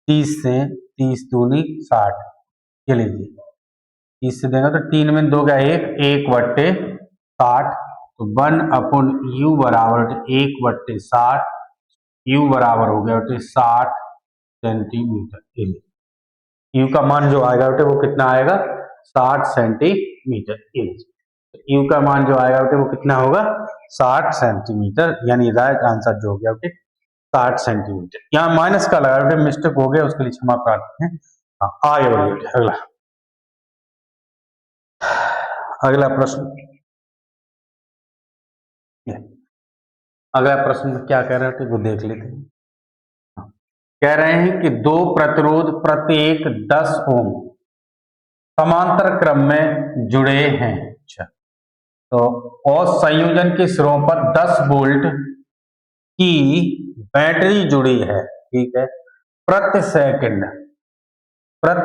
Speaker 1: 30 से 30 दूनी 60, ये लीजिए 30 से देंगे तो 3 में 2 का 1/60, तो 1/u बराबर 1/60, u बराबर हो गया बेटे 60 सेंटीमीटर। u का मान जो आएगा बेटे वो कितना आएगा 60 सेंटीमीटर। u का मान जो आएगा बेटे वो कितना होगा 60 सेंटीमीटर, यानी राइट आंसर जो हो गया बेटे 60 सेंटीमीटर। यहाँ माइनस का लगा बेटे, मिस्टेक हो गया, उसके लिए क्षमा प्रार्थी हैं। आगे बढ़िए बेटे, अगला प्रश्न। अगला प्रश्न में क्या कह रहे हैं वो देख लेते हैं। कह रहे हैं कि दो प्रतिरोध प्रत्येक 10 ओम समांतर क्रम में जुड़े हैं। अच्छा, तो और संयोजन के सिरों पर 10 वोल्ट की बैटरी जुड़ी है, ठीक है। प्रति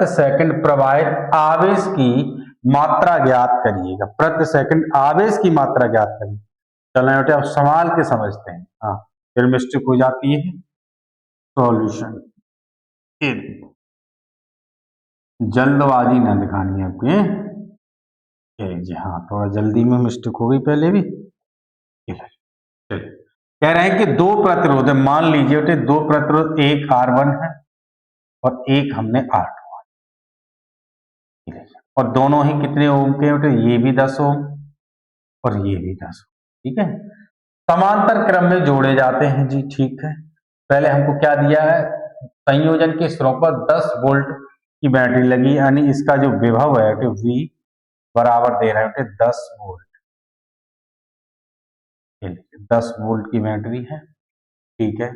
Speaker 1: सेकंड प्रवाहित आवेश की मात्रा ज्ञात करिएगा। प्रति सेकंड आवेश की मात्रा ज्ञात करिए। चलो बेटे अब सवाल के समझते हैं, हाँ फिर मिस्टेक हो जाती है। सॉल्यूशन, जल्दबाजी ना दिखानी है आपके जी, हाँ थोड़ा जल्दी में मिस्टेक हो गई पहले भी। कह रहे हैं कि दो प्रतिरोध है, मान लीजिए बेटे दो प्रतिरोध, एक R1 है और एक हमने R2 और दोनों ही कितने ओम के बेटे, ये भी 10 ओम और ये भी 10 ओम, ठीक है। समांतर क्रम में जोड़े जाते हैं जी, ठीक है। पहले हमको क्या दिया है, संयोजन के सिरों पर 10 वोल्ट की बैटरी लगी, यानी इसका जो विभव है कि V बराबर दे रहे हैं 10 वोल्ट, 10 वोल्ट की बैटरी है, ठीक है।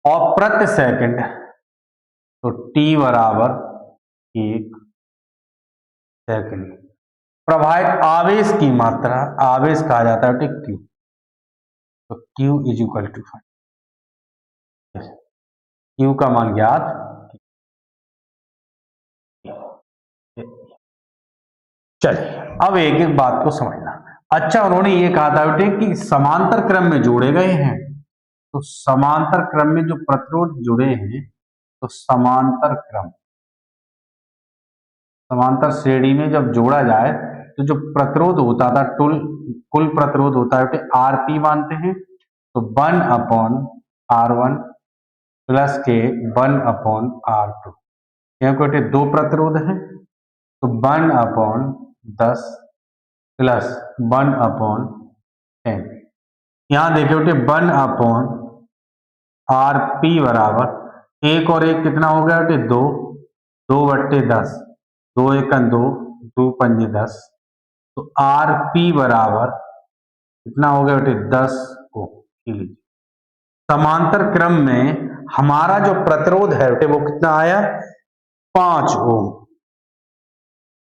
Speaker 1: और प्रति सेकंड तो T बराबर 1 सेकंड प्रवाहित आवेश की मात्रा, आवेश कहा जाता है Q, तो Q is equal to 5, Q का मान ज्ञात। चलिए अब एक एक बात को समझना। अच्छा, उन्होंने ये कहा था बेटे कि समांतर क्रम में जोड़े गए हैं, तो समांतर क्रम में जो प्रतिरोध जुड़े हैं, तो समांतर श्रेणी में जब जोड़ा जाए तो जो प्रतिरोध होता था, कुल प्रतिरोध होता है बेटे RP मानते हैं, तो 1/R1 प्लस के 1/R2, यहाँ बेटे दो प्रतिरोध हैं तो 1/10 प्लस 1/10। यहाँ देखिए बेटे 1/RP बराबर, एक और एक कितना हो गया बेटे 2, 2/10, 2 1 2, 2 5 10, तो RP बराबर कितना हो गया बेटे 10 को। समांतर क्रम में हमारा जो प्रतिरोध है बेटे वो कितना आया 5 ओम।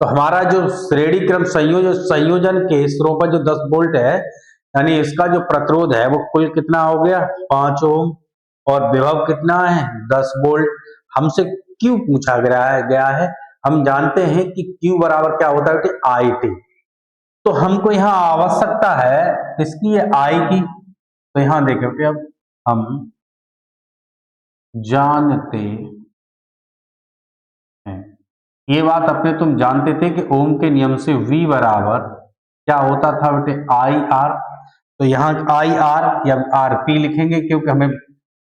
Speaker 1: तो हमारा जो श्रेणी क्रम संयोजन के सिरों पर जो 10 वोल्ट है, यानी इसका जो प्रतिरोध है वो कुल कितना हो गया 5 ओम और विभव कितना है 10 वोल्ट। हमसे क्यू पूछा गया है, हम जानते हैं कि Q बराबर क्या होता है IT, तो हमको यहाँ आवश्यकता है इसकी I की, तो यहाँ देखिए अब हम जानते हैं, ये बात अपने तुम जानते थे कि ओम के नियम से V बराबर क्या होता था बेटे IR, तो यहाँ IR या RP लिखेंगे क्योंकि हमें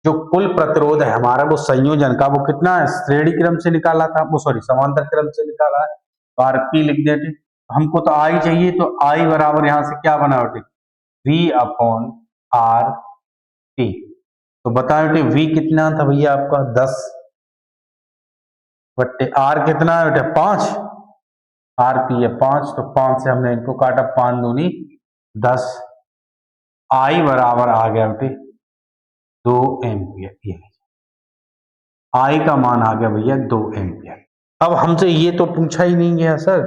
Speaker 1: जो कुल प्रतिरोध है हमारा वो संयोजन का वो कितना है श्रेणी क्रम से निकाला था, वो सॉरी समांतर क्रम से निकाला है, तो RP लिख देते। हमको तो I चाहिए, तो I बराबर यहाँ से क्या बना बेटे V/RT, तो बताओ बेटे V कितना था भैया आपका 10 बट्टे R कितना है बेटे 5, RP है 5, तो 5 से हमने इनको काटा, 5 दूनी 10, I बराबर आ गया बेटे 2 एम्पियर। ये I का मान आ गया भैया 2 एम्पियर। अब हमसे ये तो पूछा ही नहीं गया सर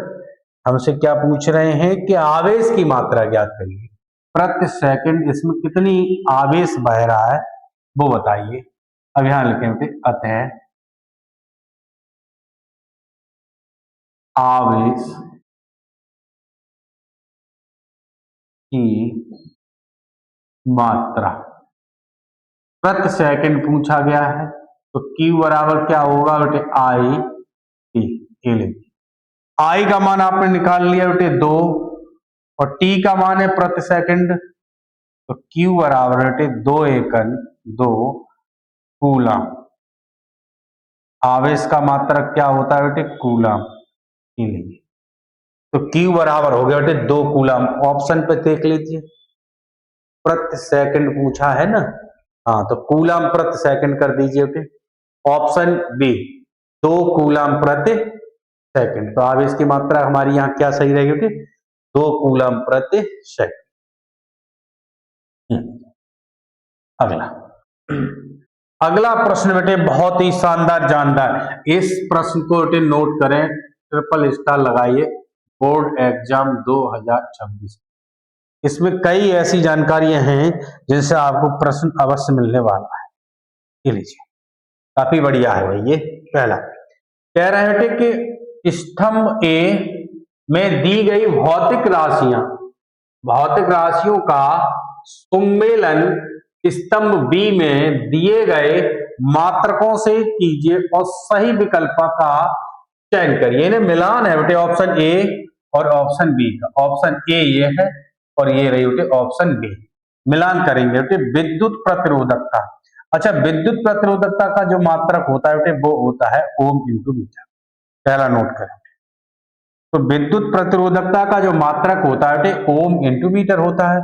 Speaker 1: हमसे क्या पूछ रहे हैं कि आवेश की मात्रा ज्ञात करिए, प्रति सेकंड इसमें कितनी आवेश बह रहा है वो बताइए। अब यहां लिखेंगे अतः आवेश की मात्रा प्रति सेकंड पूछा गया है, तो Q बराबर क्या होगा बेटे आई टी। आई का मान आपने निकाल लिया बेटे 2 और T का मान है प्रति सेकंड, तो Q बराबर बेटे 2 एकन 2 कूलम। आवेश का मात्रक क्या होता है बेटे कूलम। तो Q बराबर हो गया बेटे 2 कूलम। ऑप्शन पे देख लीजिए, प्रति सेकंड पूछा है ना, हाँ तो कूलम प्रति सेकंड कर दीजिए बेटे। ऑप्शन बी 2 कूलम प्रति सेकंड। तो आवेश की मात्रा हमारी यहाँ क्या सही रहेगी बेटे 2 कूलम प्रति सेकंड। अगला अगला प्रश्न बेटे बहुत ही शानदार जानदार, इस प्रश्न को बेटे नोट करें, ट्रिपल स्टार लगाइए, बोर्ड एग्जाम 2026। इसमें कई ऐसी जानकारियां हैं जिनसे आपको प्रश्न अवश्य मिलने वाला है। ये लीजिए, काफी बढ़िया है भाई। ये पहला कह रहे हैं कि स्तंभ ए में दी गई भौतिक राशियों का सम्मेलन स्तंभ बी में दिए गए मात्रकों से कीजिए और सही विकल्प का चयन करिए। इन्हें मिलान है बेटे ऑप्शन ए और ऑप्शन बी का। ऑप्शन ए ये है और ये रही बेटे ऑप्शन बी। मिलान करेंगे बेटे विद्युत प्रतिरोधकता। अच्छा, विद्युत प्रतिरोधकता का जो मात्रक होता है बेटे वो होता है ओम इंटू मीटर। पहला नोट करें, तो विद्युत प्रतिरोधकता का जो मात्रक होता है बेटे ओम इंटू मीटर होता है।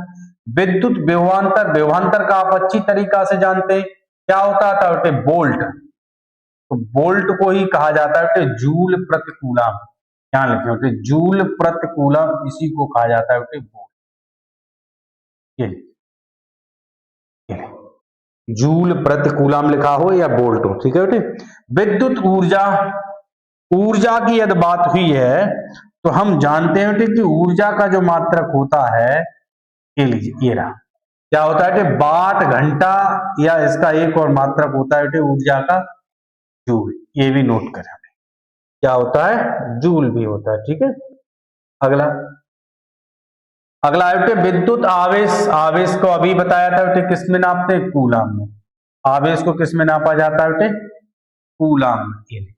Speaker 1: विद्युत विभवांतर का आप अच्छी तरीका से जानते हैं, क्या होता था बेटे वोल्ट। तो वोल्ट को ही कहा जाता है बेटे जूल प्रति कूलम। क्या लिखे बेटे जूल प्रति कूलम, इसी को कहा जाता है बेटे वोल्ट। जूल प्रति कूलम लिखा हो या वोल्ट हो, ठीक है बेटे। विद्युत ऊर्जा की यदि बात हुई है तो हम जानते हैं बेटे कि ऊर्जा का जो मात्रक होता है, ये लीजिए ये रहा, क्या होता है बेटे वाट घंटा, या इसका एक और मात्रक होता है बेटे ऊर्जा का जूल। ये भी नोट करें, क्या होता है जूल भी होता है, ठीक है। अगला है बेटे विद्युत आवेश को अभी बताया था बेटे किस में नापते हैं कूलम में। आवेश को किस में नापा जाता है बेटे कूलम में।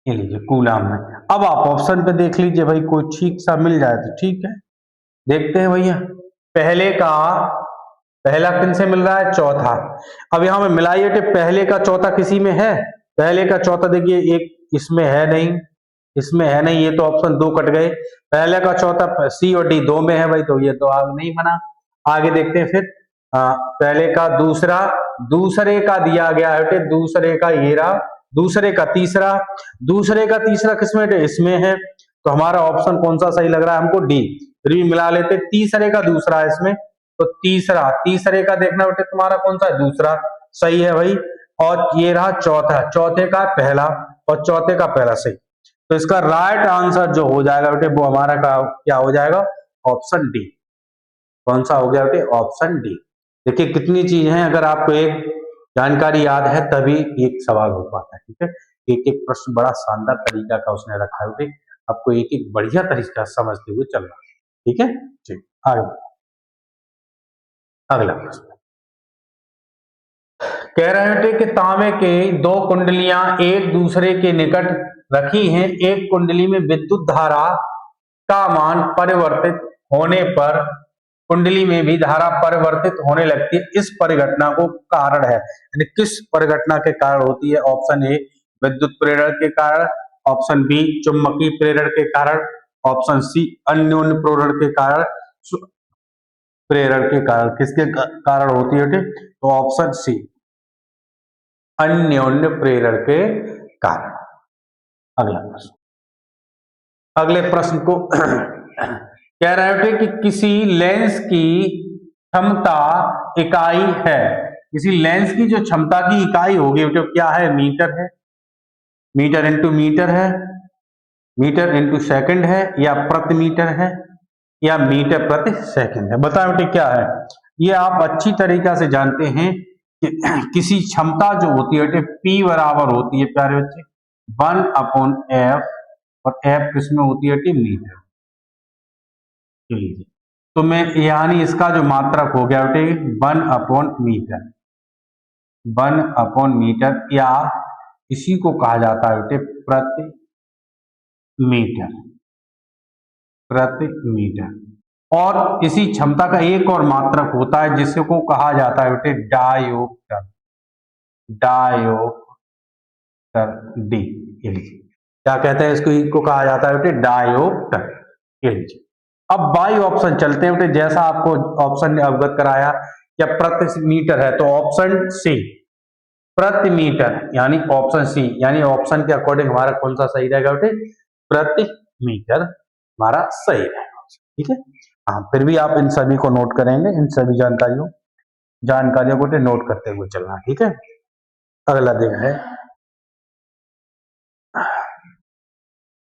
Speaker 1: ये लीजिए कूलम में। अब आप ऑप्शन पे देख लीजिए भाई, कोई ठीक सा मिल जाए तो ठीक है। देखते हैं भैया, पहला किन से मिल रहा है चौथा। अब यहां में मिलाइए बेटे, पहले का चौथा किसी में है, पहले का चौथा देखिए एक इसमें है नहीं, इसमें है नहीं, ये तो ऑप्शन 2 कट गए। पहले का चौथा सी और डी 2 में है भाई, तो ये तो आगे नहीं बना। आगे देखते हैं फिर, पहले का दूसरा, दूसरे का दिया गया है बेटे, दूसरे का ये रहा, दूसरे का तीसरा किसमें बेटे इसमें है। तो हमारा ऑप्शन कौन सा सही लग रहा है हमको डी। फिर भी मिला लेते, तीसरे का दूसरा है इसमें, तो तीसरे का देखना बेटे तुम्हारा कौन सा है दूसरा, सही है भाई। और ये रहा चौथा, चौथे का पहला और चौथे का पहला सही। तो इसका राइट आंसर जो हो जाएगा बेटे वो हमारा क्या हो जाएगा ऑप्शन डी। कौन सा हो गया बेटे ऑप्शन डी। देखिए कितनी चीज है, अगर आपको एक जानकारी याद है तभी एक सवाल हो पाता है, ठीक है। एक एक प्रश्न बड़ा शानदार तरीका का उसने रखा है बेटे, आपको एक एक बढ़िया तरीका समझते हुए चलना, ठीक है। ठीक, आगे अगला प्रश्न कह रहे हैं कि तांबे के 2 कुंडलियां एक दूसरे के निकट रखी हैं, एक कुंडली में विद्युत धारा का मान परिवर्तित होने पर कुंडली में भी धारा परिवर्तित होने लगती है, इस परिघटना को कारण है। यानी किस परिघटना के कारण होती है। ऑप्शन ए विद्युत प्रेरण के कारण, ऑप्शन बी चुंबकीय प्रेरण के कारण, ऑप्शन सी अन्योन्य प्रेरण के कारण। किसके कारण होती है, तो ऑप्शन सी अन्योन्य प्रेरण के कारण। अगले प्रश्न को कह रहे हैं कि किसी लेंस की क्षमता इकाई है, किसी लेंस की जो क्षमता की इकाई होगी तो क्या है मीटर है, मीटर इंटू मीटर है, मीटर इंटू सेकंड है या प्रति मीटर है या मीटर प्रति सेकंड है? बताओ बेटे क्या है ये। आप अच्छी तरीका से जानते हैं कि किसी क्षमता जो होती है बेटे P बराबर होती है प्यारे बच्चे 1/F, और F किसमें होती है बेटे मीटर। लीजिए तो मैं यानी इसका जो मात्रक हो गया बेटे 1/मीटर, 1/मीटर, या इसी को कहा जाता है बेटे प्रति मीटर, प्रति मीटर। और इसी क्षमता का एक और मात्रक होता है जिसको कहा जाता है बेटे डायोप्टर, डायोप्टर डी। ये लीजिए क्या कहते हैं इसको कहा जाता है बेटे डायोप्टर। ये लीजिए अब बाई ऑप्शन चलते हैं बेटे, जैसा आपको ऑप्शन ने अवगत कराया क्या प्रति मीटर है तो ऑप्शन सी प्रति मीटर, यानी ऑप्शन सी, यानी ऑप्शन के अकॉर्डिंग हमारा कौन सा सही रहेगा बेटे प्रति मीटर हमारा सही रहेगा। ठीक है हाँ, फिर भी आप इन सभी को नोट करेंगे, इन सभी जानकारियों को नोट करते हुए चलना। ठीक है अगला दिन है,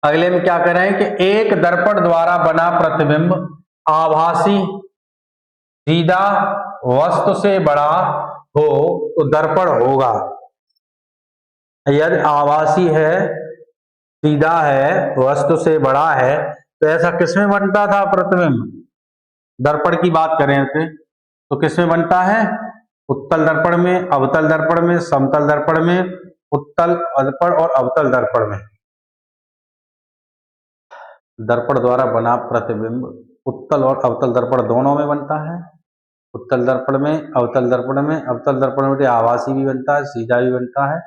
Speaker 1: अगले में क्या कह रहे हैं कि एक दर्पण द्वारा बना प्रतिबिंब आभासी सीधा वस्तु से बड़ा हो तो दर्पण होगा। यदि आभासी है, सीधा है, वस्तु से बड़ा है तो ऐसा किसमें बनता था प्रतिबिंब? दर्पण की बात करें तो किसमें बनता है? उत्तल दर्पण में, अवतल दर्पण में, समतल दर्पण में, उत्तल दर्पण और अवतल दर्पण में। दर्पण द्वारा बना प्रतिबिंब उत्तल और अवतल दर्पण दोनों में बनता है। उत्तल दर्पण में, अवतल दर्पण में। अवतल दर्पण में आभासी भी बनता है, सीधा भी बनता है।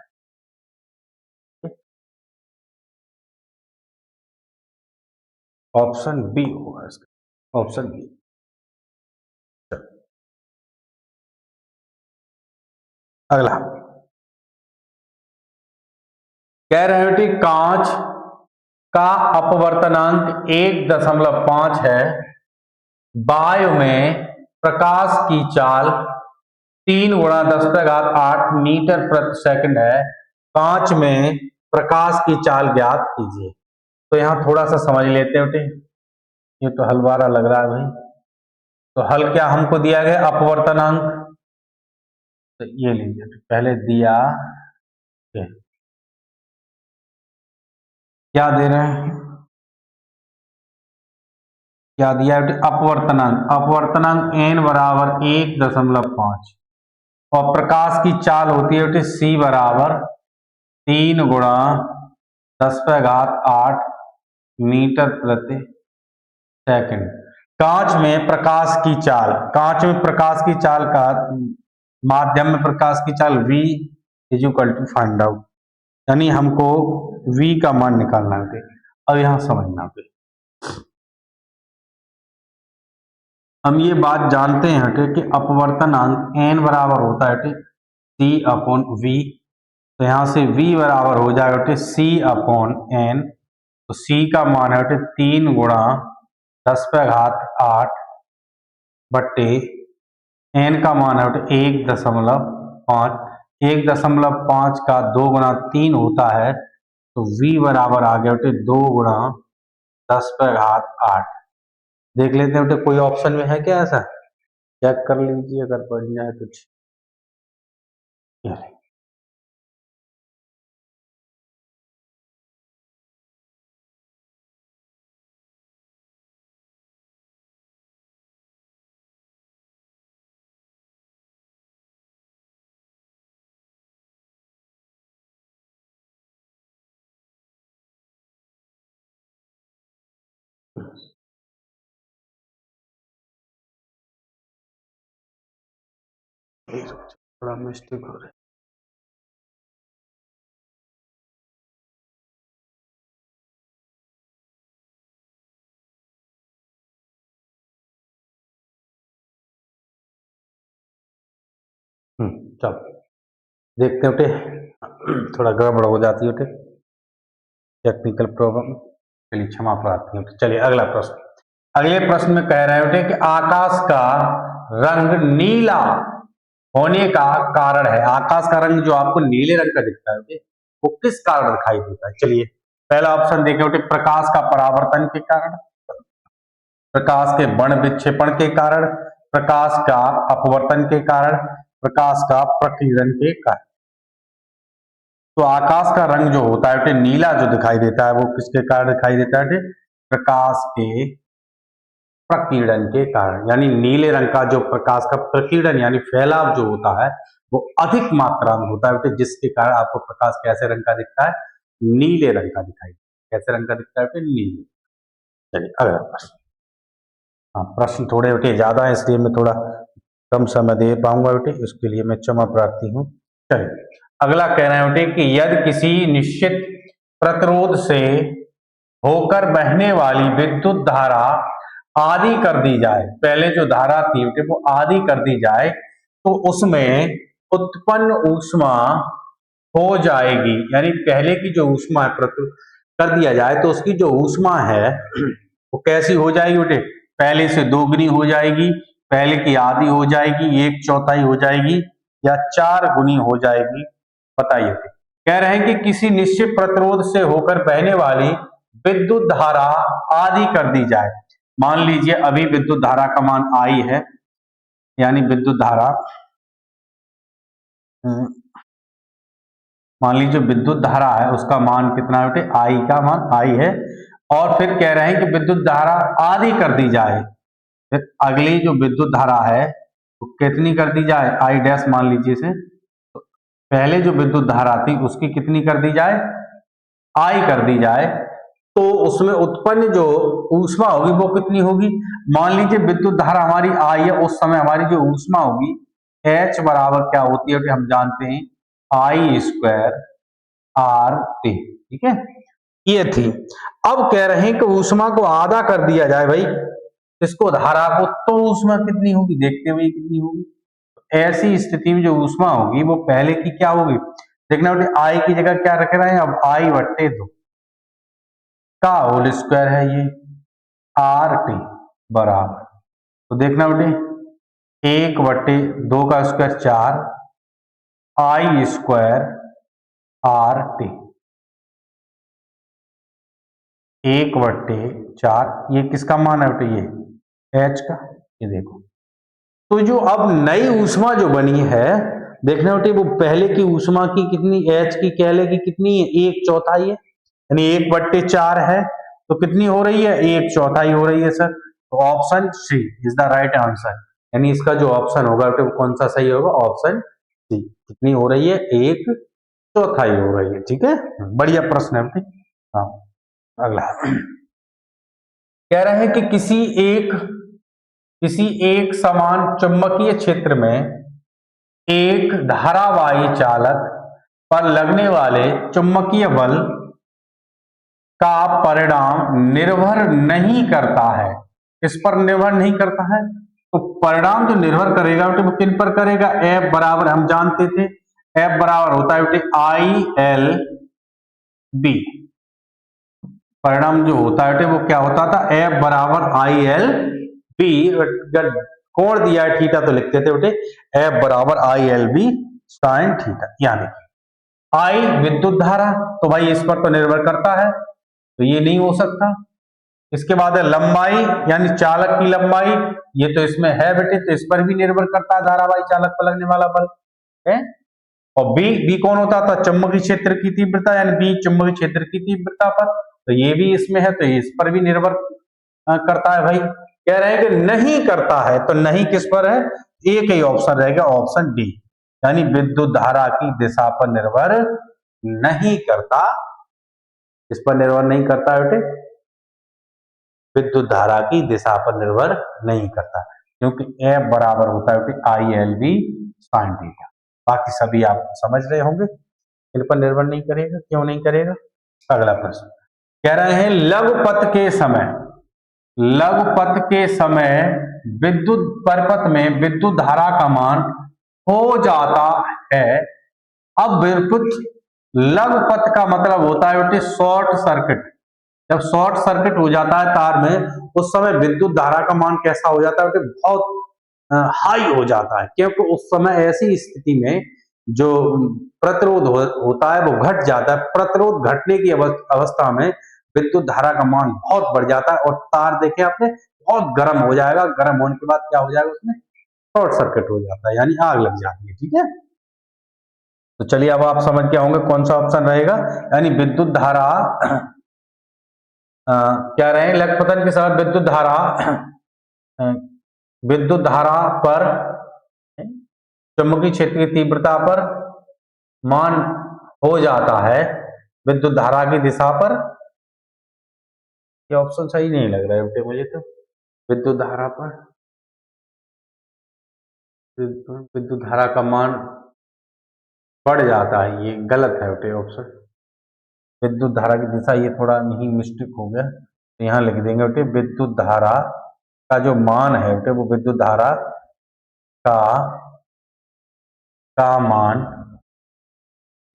Speaker 1: ऑप्शन बी होगा इसका, ऑप्शन बी। अगला कह रहे हैं कि कांच का अपवर्तनांक 1.5 है, वायु में प्रकाश की चाल 3 × 10⁸ मीटर प्रति सेकंड है। कांच में प्रकाश की चाल ज्ञात कीजिए। तो यहां थोड़ा सा समझ लेते हैं बेटे, ये तो हल बारा लग रहा है भाई। तो हल क्या हमको दिया गया अपवर्तनांक, तो ये लीजिए पहले दिया क्या दे रहे हैं, क्या दिया अपवर्तनांक, अपवर्तनांक n बराबर 1.5 और प्रकाश की चाल होती है बेटे c बराबर 3 × 10⁸ मीटर प्रति सेकंड। कांच में प्रकाश की चाल, कांच में प्रकाश की चाल का माध्यम में प्रकाश की चाल v = फाइंड आउट, यानी हमको v का मान निकालना है। अब यहां समझना है, हम ये बात जानते हैं कि अपवर्तनांक n बराबर होता है c/v, तो यहां से v बराबर हो जाएगा c/n, तो c का मान है 3 × 10⁸ बट्टे n का मान है 1.5, 1.5 का 2 × 3 होता है, तो v बराबर आ गया 2 × 10⁸। देख लेते हैं बेटे कोई ऑप्शन में है क्या ऐसा, चेक कर लीजिए अगर बढ़िया है कुछ। थोड़ा मिस्टेक हो रहा है। चलो देखते हैं बेटे, थोड़ा गड़बड़ हो जाती है बेटे, टेक्निकल प्रॉब्लम, चलिए क्षमा प्रार्थी। चलिए अगला प्रश्न, अगले प्रश्न में कह रहे होते कि आकाश का रंग नीला होने का कारण है। आकाश का रंग जो आपको नीले रंग का दिखता है वो किस कारण दिखाई देता है? चलिए पहला ऑप्शन देखे बेटे प्रकाश का परावर्तन के कारण, प्रकाश के वर्ण विक्षेपण के कारण, प्रकाश का अपवर्तन के कारण, प्रकाश का प्रकीर्णन के कारण। तो आकाश का रंग जो होता है बेटे नीला जो दिखाई देता है वो किसके कारण दिखाई देता है बेटे? प्रकाश के प्रकीर्णन के कारण। यानी नीले रंग का जो प्रकाश का प्रकीर्णन यानी फैलाव जो होता है वो अधिक मात्रा में होता है बेटे, जिसके कारण आपको प्रकाश कैसे रंग का दिखता है? नीले रंग का दिखाई देता है। कैसे रंग का दिखता है बेटे? नीले। चलिए अगला प्रश्न। हाँ, प्रश्न थोड़े बेटे ज्यादा है इसलिए मैं थोड़ा कम समय दे पाऊंगा बेटे, इसके लिए मैं क्षमा प्रार्थी हूँ। चलिए अगला कह रहे हैं बेटे कि यदि किसी निश्चित प्रतिरोध से होकर बहने वाली विद्युत धारा आधी कर दी जाए, पहले जो धारा थी बेटे वो आधी कर दी जाए तो उसमें उत्पन्न ऊष्मा हो जाएगी। यानी पहले की जो ऊष्मा है कर दिया जाए तो उसकी जो ऊष्मा है वो कैसी हो जाएगी बेटे? पहले से दोगुनी हो जाएगी, पहले की आधी हो जाएगी, एक चौथाई हो जाएगी, या 4 गुनी हो जाएगी? बताइए। कह रहे हैं कि किसी निश्चित प्रतिरोध से होकर बहने वाली विद्युत धारा आधी कर दी जाए। मान लीजिए अभी विद्युत धारा का मान आई है, यानी विद्युत धारा मान लीजिए विद्युत धारा है उसका मान कितना है बेटे? आई का मान आई है। और फिर कह रहे हैं कि विद्युत धारा आधी कर दी जाए, फिर अगली जो विद्युत धारा है वो कितनी कर दी जाए? आई डैश मान लीजिए से, तो पहले जो विद्युत धारा थी उसकी कितनी कर दी जाए? आई कर दी जाए। तो उसमें उत्पन्न जो ऊष्मा होगी वो कितनी होगी? मान लीजिए विद्युत धारा हमारी आई है, उस समय हमारी जो ऊष्मा होगी H बराबर क्या होती है? हम जानते हैं आई स्क्वायर आर टी। ठीक है, ये थी। अब कह रहे हैं कि ऊष्मा को आधा कर दिया जाए भाई, इसको धारा को, तो ऊष्मा कितनी होगी? देखते हुए कितनी होगी? ऐसी स्थिति में जो ऊष्मा होगी वो पहले की क्या होगी? देखना बेटे आई की जगह क्या रख रहे हैं? अब आई बट्टे 2 का होल स्क्वायर है ये आर टी बराबर, तो देखना बेटे 1/2 का स्क्वायर 4 आई स्क्वायर आर टी 1/4। ये किसका मान है बेटे? ये एच का। ये देखो, तो जो अब नई ऊष्मा जो बनी है देखना बेटे वो पहले की ऊष्मा की कितनी? एच की कहले की कितनी है? 1/4 है, यानी 1/4 है, तो कितनी हो रही है? 1/4 हो रही है सर। तो option C is the right answer. यानी इसका जो ऑप्शन होगा तो कौन सा सही होगा? Option C. कितनी हो रही है? 1/4 हो रही है। ठीक है, बढ़िया प्रश्न है बेटे। हाँ, अगला कह रहे हैं कि किसी एक समान चुंबकीय क्षेत्र में एक धारावाही चालक पर लगने वाले चुंबकीय बल का परिणाम निर्भर नहीं करता है। इस पर निर्भर नहीं करता है, तो परिणाम जो निर्भर करेगा बेटे वो किन पर करेगा? F बराबर हम जानते थे, F बराबर होता है बेटे आई एल बी। परिणाम जो होता है बेटे वो क्या होता था? F बराबर आई एल बी। कोण दिया है थीटा तो लिखते थे बेटे F बराबर I L B sine theta. यानी आई विद्युत धारा, तो भाई इस पर तो निर्भर करता है, तो ये नहीं हो सकता। इसके बाद है लंबाई, यानी चालक की लंबाई, ये तो इसमें है बेटे, तो इस पर भी निर्भर करता है धारावाही चालक पर लगने वाला बल है। और बी कौन होता था? चुंबकीय क्षेत्र की तीव्रता, यानी बी चुंबकीय क्षेत्र की तीव्रता पर, तो ये भी इसमें है, तो इस पर भी निर्भर करता है भाई। कह रहे हैं कि नहीं करता है, तो नहीं किस पर है? एक ही ऑप्शन रहेगा, ऑप्शन डी, यानी विद्युत धारा की दिशा पर निर्भर नहीं करता। इस पर निर्भर नहीं करता बेटे, विद्युत धारा की दिशा पर निर्भर नहीं करता, क्योंकि F बराबर होता है बेटे I L B sine theta. बाकी सभी आप समझ रहे होंगे, इन पर निर्भर नहीं करेगा। क्यों नहीं करेगा? अगला प्रश्न कह रहे हैं लघुपथ के समय विद्युत परिपथ में विद्युत धारा का मान हो जाता है। अब लघुपथ का मतलब होता है बेटे शॉर्ट सर्किट। जब शॉर्ट सर्किट हो जाता है तार में, उस समय विद्युत धारा का मान कैसा हो जाता है बेटे? बहुत हाई हो जाता है, क्योंकि उस समय ऐसी स्थिति में जो प्रतिरोध होता है वो घट जाता है। प्रतिरोध घटने की अवस्था में विद्युत धारा का मान बहुत बढ़ जाता है और तार देखे आपने बहुत गर्म हो जाएगा। गर्म होने के बाद क्या हो जाएगा, उसमें शॉर्ट सर्किट हो जाता है, यानी आग लग जाती है। ठीक है, तो चलिए अब आप समझ के होंगे कौन सा ऑप्शन रहेगा। यानी विद्युत धारा क्या रहे, लक्षपतन के समय विद्युत धारा विद्युत धारा पर चुंबकीय क्षेत्र की तीव्रता पर मान हो जाता है विद्युत धारा की दिशा पर। ये ऑप्शन सही नहीं लग रहा है बेटे मुझे तो। विद्युत धारा पर विद्युत धारा का मान बढ़ जाता है, ये गलत है बेटे ऑप्शन। विद्युत धारा की दिशा, ये थोड़ा नहीं मिस्टेक हो गया, तो यहाँ लिख देंगे बेटे विद्युत धारा का जो मान है बेटे वो विद्युत धारा का मान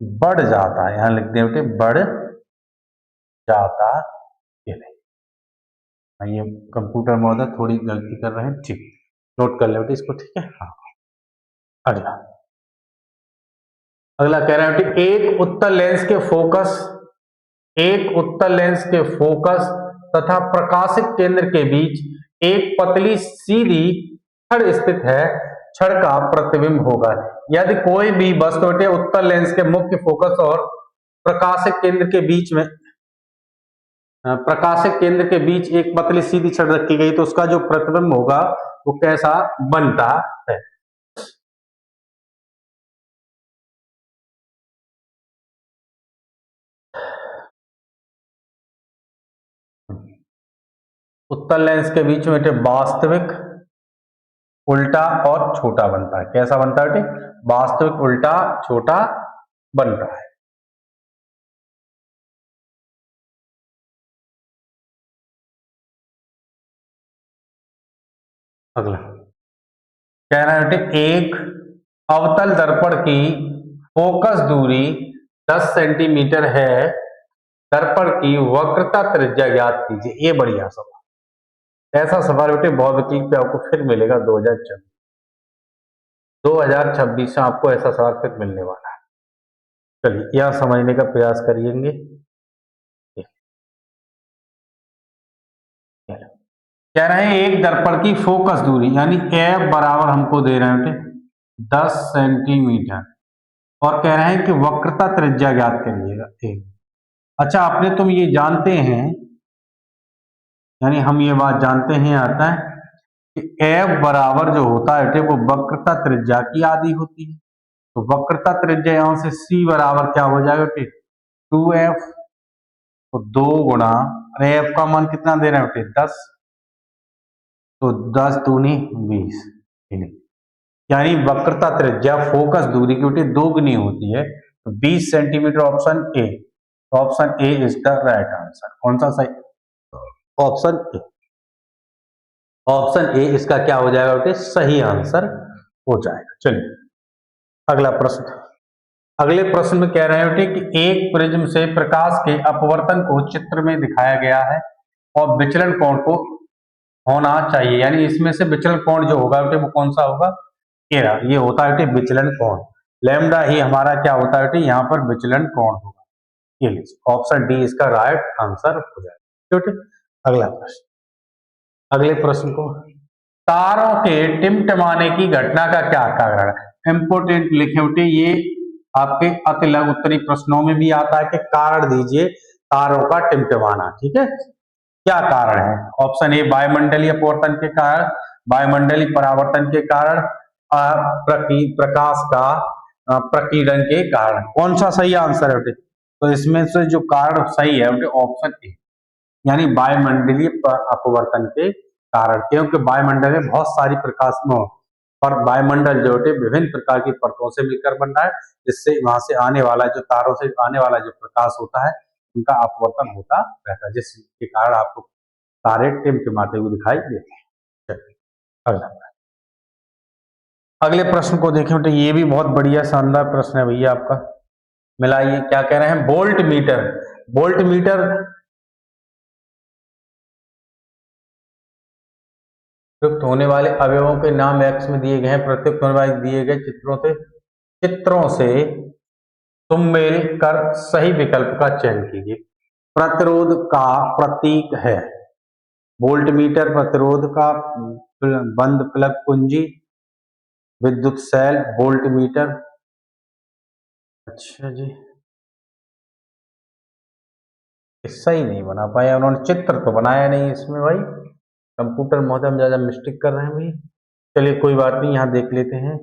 Speaker 1: बढ़ जाता है। यहाँ लिख दें बेटे बढ़ जाता है। ये कंप्यूटर महोदय थोड़ी गलती कर रहे हैं, ठीक, नोट कर ले बेटे इसको। ठीक है, हाँ। अगला कह रहे हैं कि एक उत्तल लेंस के फोकस तथा प्रकाशिक केंद्र के बीच एक पतली सीधी छड़ स्थित है। छड़ का प्रतिबिंब होगा। यदि कोई भी वस्तु बेटे उत्तल लेंस के मुख्य फोकस और प्रकाशिक केंद्र के बीच एक पतली सीधी छड़ रखी गई तो उसका जो प्रतिबिंब होगा वो कैसा बनता है। उत्तल लेंस के बीच में बेटे वास्तविक, उल्टा और छोटा बनता है। कैसा बनता है बेटे, वास्तविक, उल्टा, छोटा बनता है। अगला कह रहा है बेटे एक अवतल दर्पण की फोकस दूरी 10 सेंटीमीटर है। दर्पण की वक्रता त्रिज्या ज्ञात कीजिए। ये बढ़िया सवाल, ऐसा सवाल बेटे भौतिकी पे आपको फिर मिलेगा 2026 में आपको ऐसा सवाल फिर मिलने वाला है। चलिए यह समझने का प्रयास करिएंगे। कह रहे हैं एक दर्पण की फोकस दूरी यानी एफ बराबर हमको दे रहे हैं बेटे 10 सेंटीमीटर और कह रहे हैं कि वक्रता त्रिज्या ज्ञात करिएगा एक। अच्छा, आपने तुम ये जानते हैं, यानी हम ये बात जानते हैं आता है कि एफ बराबर जो होता है बेटे वो वक्रता त्रिज्या की आधी होती है। तो वक्रता त्रिज्या यहां से सी बराबर क्या हो जाएगा बेटे 2f, तो 2 गुणा, अरे एफ का मान कितना दे रहे हैं बेटे 10, तो 10 दूनी 20, यानी वक्रता त्रिज्या फोकस दूरी की बेटे 2 गुनी होती है। तो 20 centimetre option A. Option A is the right answer. कौन सा सही, ऑप्शन ए। ऑप्शन ए इसका क्या हो जाएगा बेटे सही आंसर हो जाएगा। चलिए अगला प्रश्न। अगले प्रश्न में कह रहे हैं बेटे कि एक प्रिज्म से प्रकाश के अपवर्तन को चित्र में दिखाया गया है और विचलन कोण को होना चाहिए, यानी इसमें से विचलन कोण जो होगा बेटे वो कौन सा होगा, ये होता है बेटे विचलन कोण। लैम्डा ही हमारा क्या होता है बेटे यहाँ पर विचलन कोण होगा। ये लीजिए ऑप्शन डी इसका राइट आंसर हो जाएगा। बेटे अगला प्रश्न, अगले प्रश्न को, तारों के टिमटिमाने की घटना का क्या कारण है। इंपोर्टेंट लिखे बेटे, ये आपके अति लघु उत्तरी प्रश्नों में भी आता है कि कारण दीजिए तारों का टिमटिमाना। ठीक है, क्या कारण है। ऑप्शन ए वायुमंडलीय अपवर्तन के कारण, वायुमंडलीय परावर्तन के कारण, प्रकाश का प्रकीर्णन के कारण। कौन सा सही आंसर है बेटे, तो इसमें से जो कारण सही है बेटे ऑप्शन ए, यानी वायुमंडलीय अपवर्तन के कारण। क्योंकि वायुमंडल में बहुत सारी प्रकाश पर वायुमंडल जो है विभिन्न प्रकार की परतों से मिलकर बन रहा है, जिससे वहां से आने वाला जो तारों से आने वाला जो प्रकाश होता है उनका अपवर्तन होता रहता है, जिसके कारण आपको तारे टिमटिमाते हुए दिखाई देते हैं। अगला अगले प्रश्न को देखें बेटे, ये भी बहुत बढ़िया शानदार प्रश्न है भैया आपका। मिलाइए क्या कह रहे हैं। वोल्ट मीटर, वोल्ट मीटर प्रयुक्त होने वाले अवयवों के नाम एक्स में दिए गए हैं। प्रयुक्त होने वाले दिए गए चित्रों से चित्रों से सुमेल कर सही विकल्प का चयन कीजिए। प्रतिरोध का प्रतीक है वोल्टमीटर, प्रतिरोध का बंद प्लग कुंजी, विद्युत सेल, वोल्टमीटर। अच्छा जी, सही नहीं बना पाया उन्होंने, चित्र तो बनाया नहीं इसमें भाई। कंप्यूटर महोदय हम ज्यादा मिस्टेक कर रहे हैं भाई। चलिए कोई बात नहीं, यहाँ देख लेते हैं।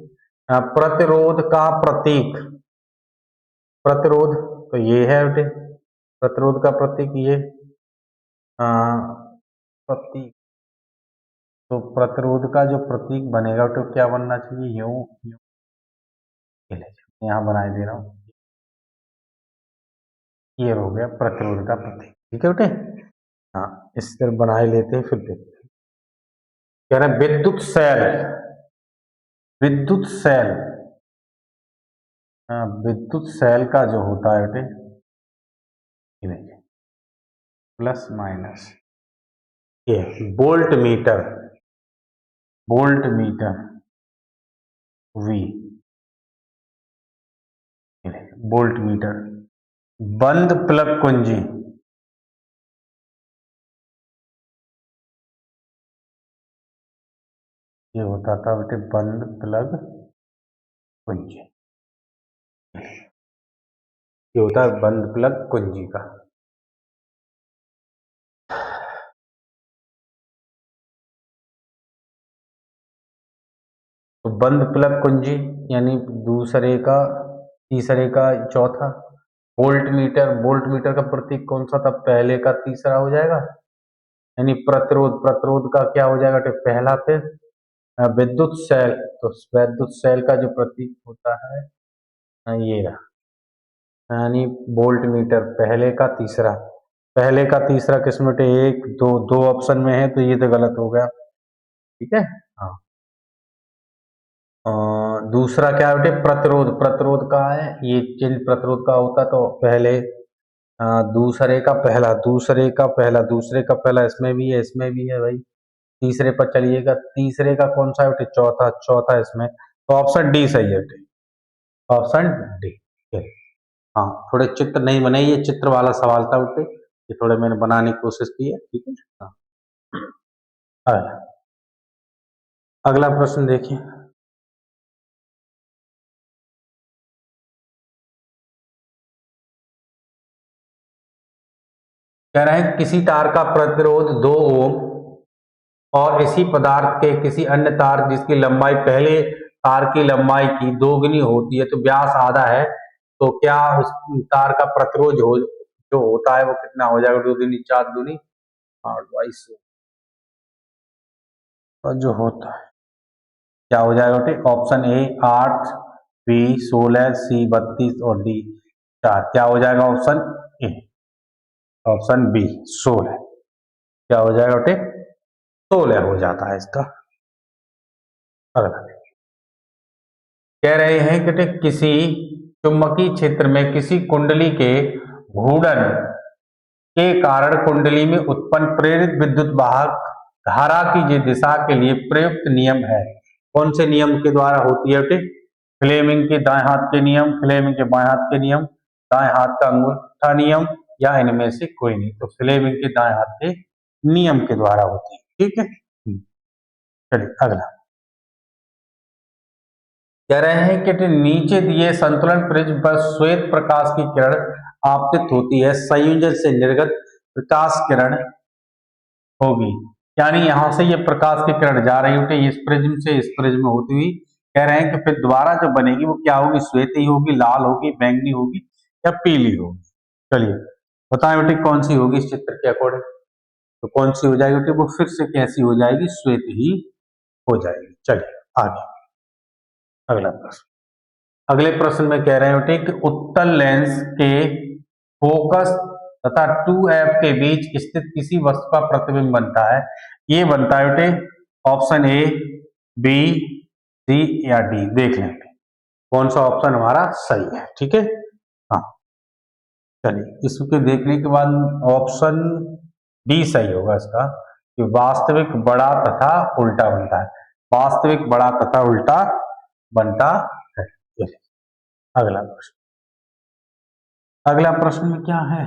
Speaker 1: प्रतिरोध का प्रतीक, प्रतिरोध तो ये है बेटे, प्रतिरोध का प्रतीक ये प्रतीक, तो प्रतिरोध का जो प्रतीक बनेगा तो क्या बनना चाहिए, यूं यूं, यहाँ बनाए दे रहा हूं, ये हो गया प्रतिरोध का प्रतीक। ठीक है बेटे, हाँ इस तरह बनाए लेते हैं, फिर देखते हैं। कह रहे हैं विद्युत सेल, विद्युत सेल, हाँ विद्युत सेल का जो होता है बेटे, प्लस माइनस, ये volt meter, volt meter V, volt meter, बंद प्लग कुंजी, ये होता था बेटे बंद प्लग कुंजी, ये होता है बंद प्लग कुंजी का। तो बंद प्लग कुंजी यानी दूसरे का, तीसरे का चौथा। वोल्ट मीटर, वोल्ट मीटर का प्रतीक कौन सा था, पहले का तीसरा हो जाएगा, यानी प्रतिरोध, प्रतिरोध का क्या हो जाएगा तो पहला, फिर विद्युत सेल, तो विद्युत सेल का जो प्रतीक होता है ये रहा, यानी वोल्ट मीटर पहले का तीसरा, पहले का तीसरा किस्म के एक दो, दो ऑप्शन में है तो ये तो गलत हो गया। ठीक है, हाँ दूसरा क्या बेटे प्रतिरोध, प्रतिरोध का है, ये चिन्ह प्रतिरोध का होता तो पहले दूसरे का पहला, दूसरे का पहला, दूसरे का पहला, इसमें भी है, इसमें भी है भाई। तीसरे पर चलिएगा, तीसरे का कौन सा है बेटे, चौथा, चौथा इसमें, तो ऑप्शन डी सही है बेटे, ऑप्शन डी। हाँ थोड़े चित्र नहीं बने, ये चित्र वाला सवाल था बेटे, ये थोड़े मैंने बनाने की कोशिश की है। ठीक है, हाँ अगला प्रश्न देखिए। कह रहे हैं किसी तार का प्रतिरोध 2 ओम और इसी पदार्थ के किसी अन्य तार जिसकी लंबाई पहले तार की लंबाई की दोगुनी होती है, तो व्यास आधा है, तो क्या उस तार का प्रतिरोध जो होता है वो कितना हो जाएगा, 2 दूनी 4 दूनी 8 22, जो होता है क्या हो जाएगा बेटे, ऑप्शन ए 8, बी 16, सी 32 और डी 4, क्या हो जाएगा ऑप्शन ए, ऑप्शन बी 16, क्या हो जाएगा बेटे 16 हो जाता है इसका। अगला कह रहे हैं कि किसी चुंबकीय क्षेत्र में किसी कुंडली के घूर्णन के कारण कुंडली में उत्पन्न प्रेरित विद्युत वाहक धारा की जो दिशा के लिए प्रयुक्त नियम है, कौन से नियम के द्वारा होती है बेटे, फ्लेमिंग के दाएं हाथ के नियम, फ्लेमिंग के बाएं हाथ के नियम, दाएं हाथ का अंगूठा नियम, या इनमें से कोई नहीं, तो फ्लेमिंग के दाएं हाथ के नियम के द्वारा होती है। ठीक है, चलिए अगला कह रहे हैं कि नीचे दिए संतुलन प्रिज्म पर श्वेत प्रकाश की किरण आपतित होती है, संयोजन से निर्गत प्रकाश किरण होगी, यानी यहां से ये प्रकाश की किरण जा रही होती है इस प्रिज्म से इस प्रिज्म होती हुई, कह रहे हैं कि फिर दोबारा जो बनेगी वो क्या होगी, श्वेत ही होगी, लाल होगी, बैंगनी होगी या पीली होगी। चलिए बताएं बेटे कौन सी होगी इस चित्र के अकॉर्डिंग, तो कौन सी हो जाएगी बेटे, वो फिर से कैसी हो जाएगी, श्वेत ही हो जाएगी। चलिए आगे अगला प्रश्न, अगले प्रश्न में कह रहे हैं बेटे कि उत्तल लेंस के फोकस तथा 2f के बीच स्थित किसी वस्तु का प्रतिबिंब बनता है, ये बनता है बेटे ऑप्शन ए, बी, सी या डी, देख लें कौन सा ऑप्शन हमारा सही है। ठीक है, हाँ चलिए इसके देखने के बाद ऑप्शन डी सही होगा इसका, कि वास्तविक बड़ा तथा उल्टा बनता है, वास्तविक बड़ा तथा उल्टा बनता है। अगला प्रश्न, अगला प्रश्न में क्या है,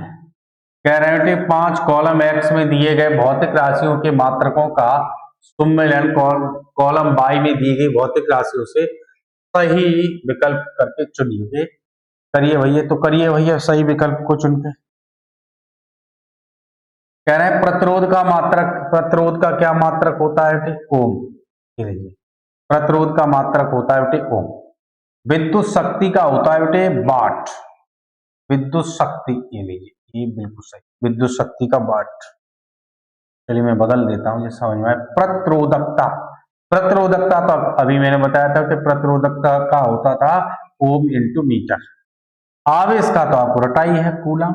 Speaker 1: कह रहे हैं कि 5 कॉलम एक्स में दिए गए भौतिक राशियों के मात्रकों का सुमेलन कॉलम वाई में दी गई भौतिक राशियों से सही विकल्प करके चुनिए। करिए भैया, तो करिए भैया सही विकल्प को चुन के। कह रहे हैं प्रतिरोध का मात्रक, प्रतिरोध का क्या मात्रक होता है बेटे? ओम। प्रतिरोध का मात्रक होता है बेटे ओम। विद्युत शक्ति का होता है बेटे वाट। विद्युत शक्ति, ये लीजिए, ये बिल्कुल सही, विद्युत शक्ति का वाट। चलिए मैं बदल देता हूं, ये समझ में आए। प्रतिरोधकता, प्रतिरोधकता तो अभी मैंने बताया था कि प्रतिरोधकता का होता था ओम इंटू मीटर। आवेश का तो आपको रटा ही है, कूलम।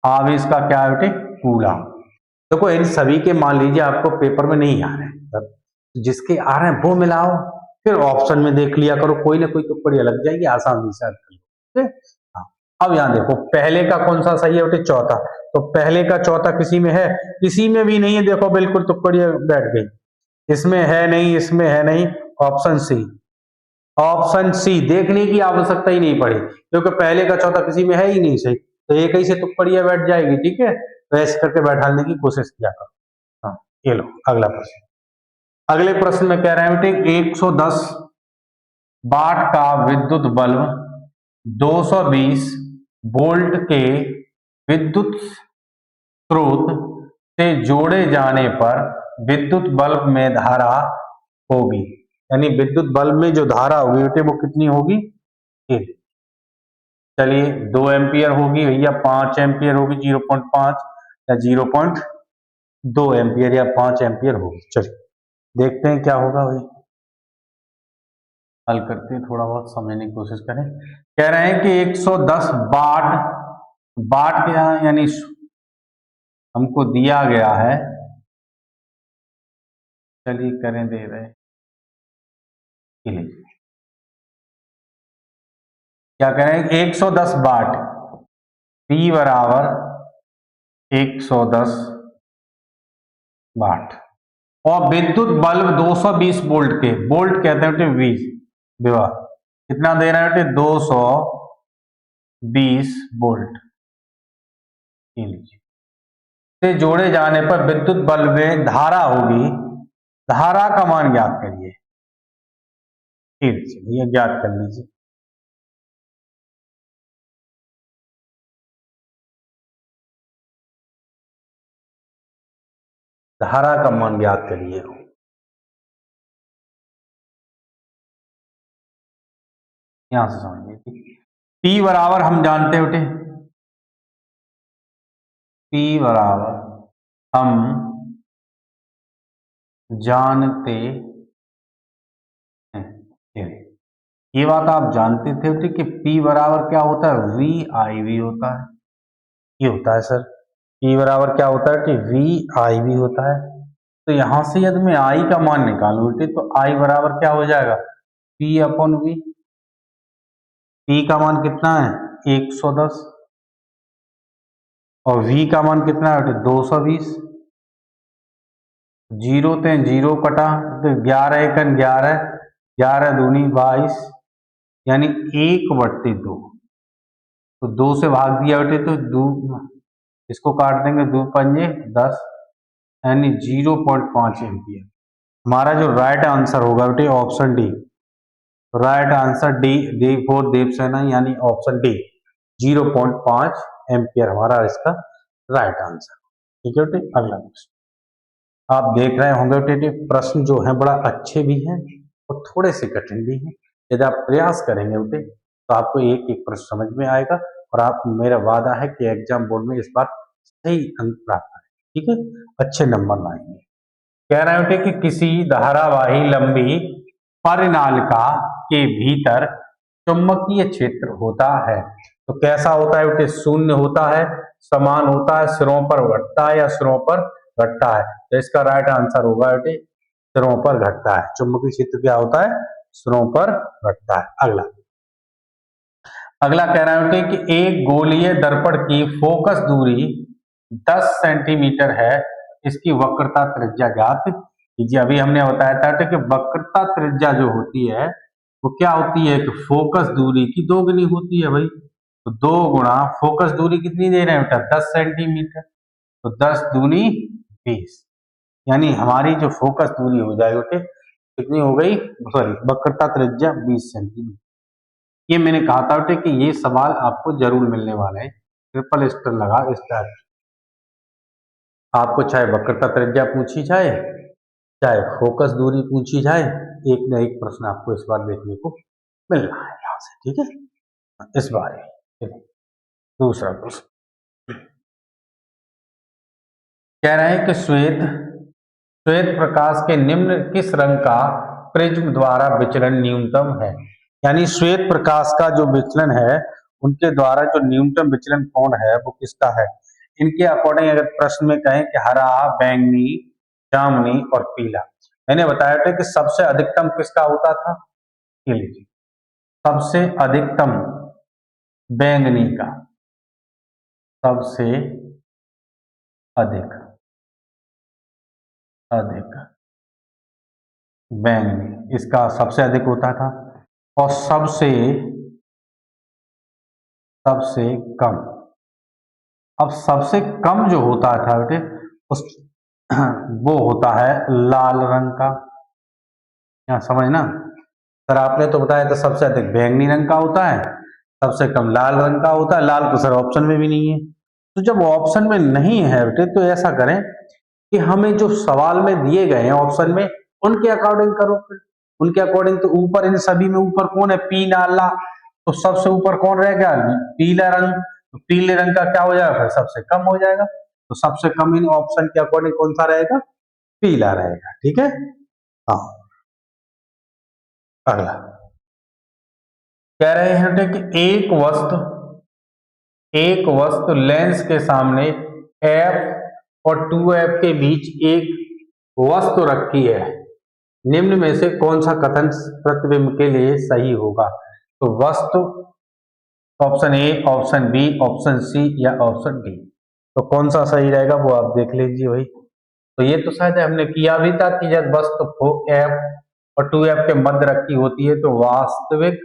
Speaker 1: आवेश का क्या है बेटे? कूलम। देखो इन सभी के मान लीजिए आपको पेपर में नहीं आ रहे हैं, जिसके आ रहे हैं वो मिलाओ, फिर ऑप्शन में देख लिया करो, कोई ना कोई तुक्कड़ी लग जाएगी, आसानी से कर लो। अब यहां देखो पहले का कौन सा सही है बेटे? चौथा। तो पहले का चौथा किसी में है? किसी में भी नहीं है। देखो बिल्कुल तुक्कड़ियां बैठ गई, इसमें है नहीं, इसमें है नहीं। ऑप्शन सी, ऑप्शन सी देखने की आवश्यकता ही नहीं पड़ी, क्योंकि पहले का चौथा किसी में है ही नहीं सही, तो एक ही से तुक्कड़ियां बैठ जाएगी। ठीक है, तो ऐसे करके बैठाने की कोशिश किया करो। हाँ, ये लो अगला प्रश्न। अगले प्रश्न में कह रहे हैं बेटे 110 वाट का विद्युत बल्ब 220 वोल्ट के विद्युत स्रोत से जोड़े जाने पर विद्युत बल्ब में धारा होगी, यानी विद्युत बल्ब में जो धारा होगी बेटे वो कितनी होगी? चलिए 2 एम्पियर होगी या 5 एम्पियर होगी, 0.5 या 0.2 एम्पियर या 5 एम्पियर होगी। चलिए देखते हैं क्या होगा भाई, हल करते हैं, थोड़ा बहुत समझने की कोशिश करें। कह रहे हैं कि 110 वाट, वाट क्या यानी हमको दिया गया है, चलिए करें, दे रहे क्या कह रहे हैं? 110 वाट, P बराबर 110 वाट, और विद्युत बल्ब 220 वोल्ट के, वोल्ट कहते हैं विभव, कितना दे रहे हैं? 220 वोल्ट से जोड़े जाने पर विद्युत बल्ब में धारा होगी, धारा का मान ज्ञात करिए। ठीक है, ये ज्ञात कर लीजिए। धारा का मान ज्ञात करिए। यहां से समझ लीजिए, P बराबर हम जानते हैं बेटे, P बराबर हम जानते हैं, ये बात आप जानते थे बेटे कि P बराबर क्या होता है? VIV होता है। ये होता है सर, P बराबर क्या होता है कि VIV होता है। तो यहां से यदि मैं I का मान निकालू बेटे, तो I बराबर क्या हो जाएगा? P upon V। P का मान कितना है? 110, और V का मान कितना है बेटे? 220। जीरो थे जीरो कटा, तो 11 एकन 11, 11 दूनी 22, यानी 1/2। तो 2 से भाग दिया बेटे तो 2, इसको काट देंगे, 2 पंजे 10, यानी 0.5 एम्पियर। हमारा जो राइट आंसर होगा बेटे option D, right answer D, D for Devsena, यानी ऑप्शन डी 0.5 एम्पियर हमारा इसका राइट आंसर। ठीक है बेटे, अगला क्वेश्चन। आप देख रहे होंगे बेटे प्रश्न जो है बड़ा अच्छे भी हैं और थोड़े से कठिन भी हैं। यदि आप प्रयास करेंगे बेटे तो आपको एक एक प्रश्न समझ में आएगा, और आप, मेरा वादा है कि एग्जाम बोर्ड में इस बार सही अंक प्राप्त करें। ठीक है, अच्छे नंबर लाएंगे। कह रहे हैं बेटे कि किसी धारावाही लंबी परिनालिका के भीतर चुंबकीय क्षेत्र होता है, तो कैसा होता है बेटे? शून्य होता है, समान होता है, सिरों पर घटता है या सिरों पर घटता है? तो इसका राइट आंसर होगा बेटे सिरों पर घटता है। चुंबकीय क्षेत्र क्या होता है? सिरों पर घटता है। अगला, अगला कह रहा है बेटे कि एक गोलीय दर्पण की फोकस दूरी 10 सेंटीमीटर है, इसकी वक्रता त्रिज्या ज्ञात कीजिए। अभी हमने बताया था कि वक्रता त्रिज्या जो होती है वो क्या होती है कि फोकस दूरी की दोगुनी होती है भाई। तो 2 गुणा फोकस दूरी कितनी दे रहे हैं बेटा, 10 सेंटीमीटर। तो 10 दूनी 20, यानी हमारी जो फोकस दूरी हो जाएगी बेटे कितनी हो गई, सॉरी वक्रता त्रिज्या 20 सेंटीमीटर। ये मैंने कहा था बेटे कि ये सवाल आपको जरूर मिलने वाला है, ट्रिपल स्टार लगा इस टाइप। आपको चाहे वक्रता त्रिज्या पूछी जाए, चाहे फोकस दूरी पूछी जाए, एक न एक प्रश्न आपको इस बार देखने को मिल रहा है यहाँ से, ठीक है। इस बार दूसरा प्रश्न कह रहे हैं कि श्वेत प्रकाश के निम्न किस रंग का प्रिज्म द्वारा विचलन न्यूनतम है। यानी श्वेत प्रकाश का जो विचलन है उनके द्वारा जो न्यूनतम विचलन कोण है वो किसका है। इनके अकॉर्डिंग अगर प्रश्न में कहें कि हरा, बैंगनी, जामुनी और पीला, मैंने बताया था कि सबसे अधिकतम किसका होता था, ये लीजिए सबसे अधिकतम बैंगनी का, सबसे अधिक बैंगनी इसका सबसे अधिक होता था, और सबसे कम, अब सबसे कम जो होता था बेटे उस वो होता है लाल रंग का। यहाँ समझना सर, आपने तो बताया था सबसे अधिक बैंगनी रंग का होता है, सबसे कम लाल रंग का होता है। लाल तो सर ऑप्शन में भी नहीं है, तो जब ऑप्शन में नहीं है बेटे तो ऐसा करें कि हमें जो सवाल में दिए गए हैं ऑप्शन में उनके अकॉर्डिंग करो। फिर उनके अकॉर्डिंग तो ऊपर इन सभी में ऊपर कौन है, पीला, तो सबसे ऊपर कौन रहेगा, पीला रंग। तो पीले रंग का क्या हो जाएगा, फिर सबसे कम हो जाएगा। तो सबसे कम इन ऑप्शन के अकॉर्डिंग कौन सा रहेगा, पीला रहेगा, ठीक है। हाँ अगला कह रहे हैं कि एक वस्तु लेंस के सामने f और 2f के बीच एक वस्तु रखी है, निम्न में से कौन सा कथन प्रतिबिंब के लिए सही होगा। तो वस्तु option A, option B, option C या ऑप्शन डी, तो कौन सा सही रहेगा वो आप देख लीजिए भाई। तो ये तो शायद हमने किया भी था कि जब वस्तु f और 2f के मध्य रखी होती है तो वास्तविक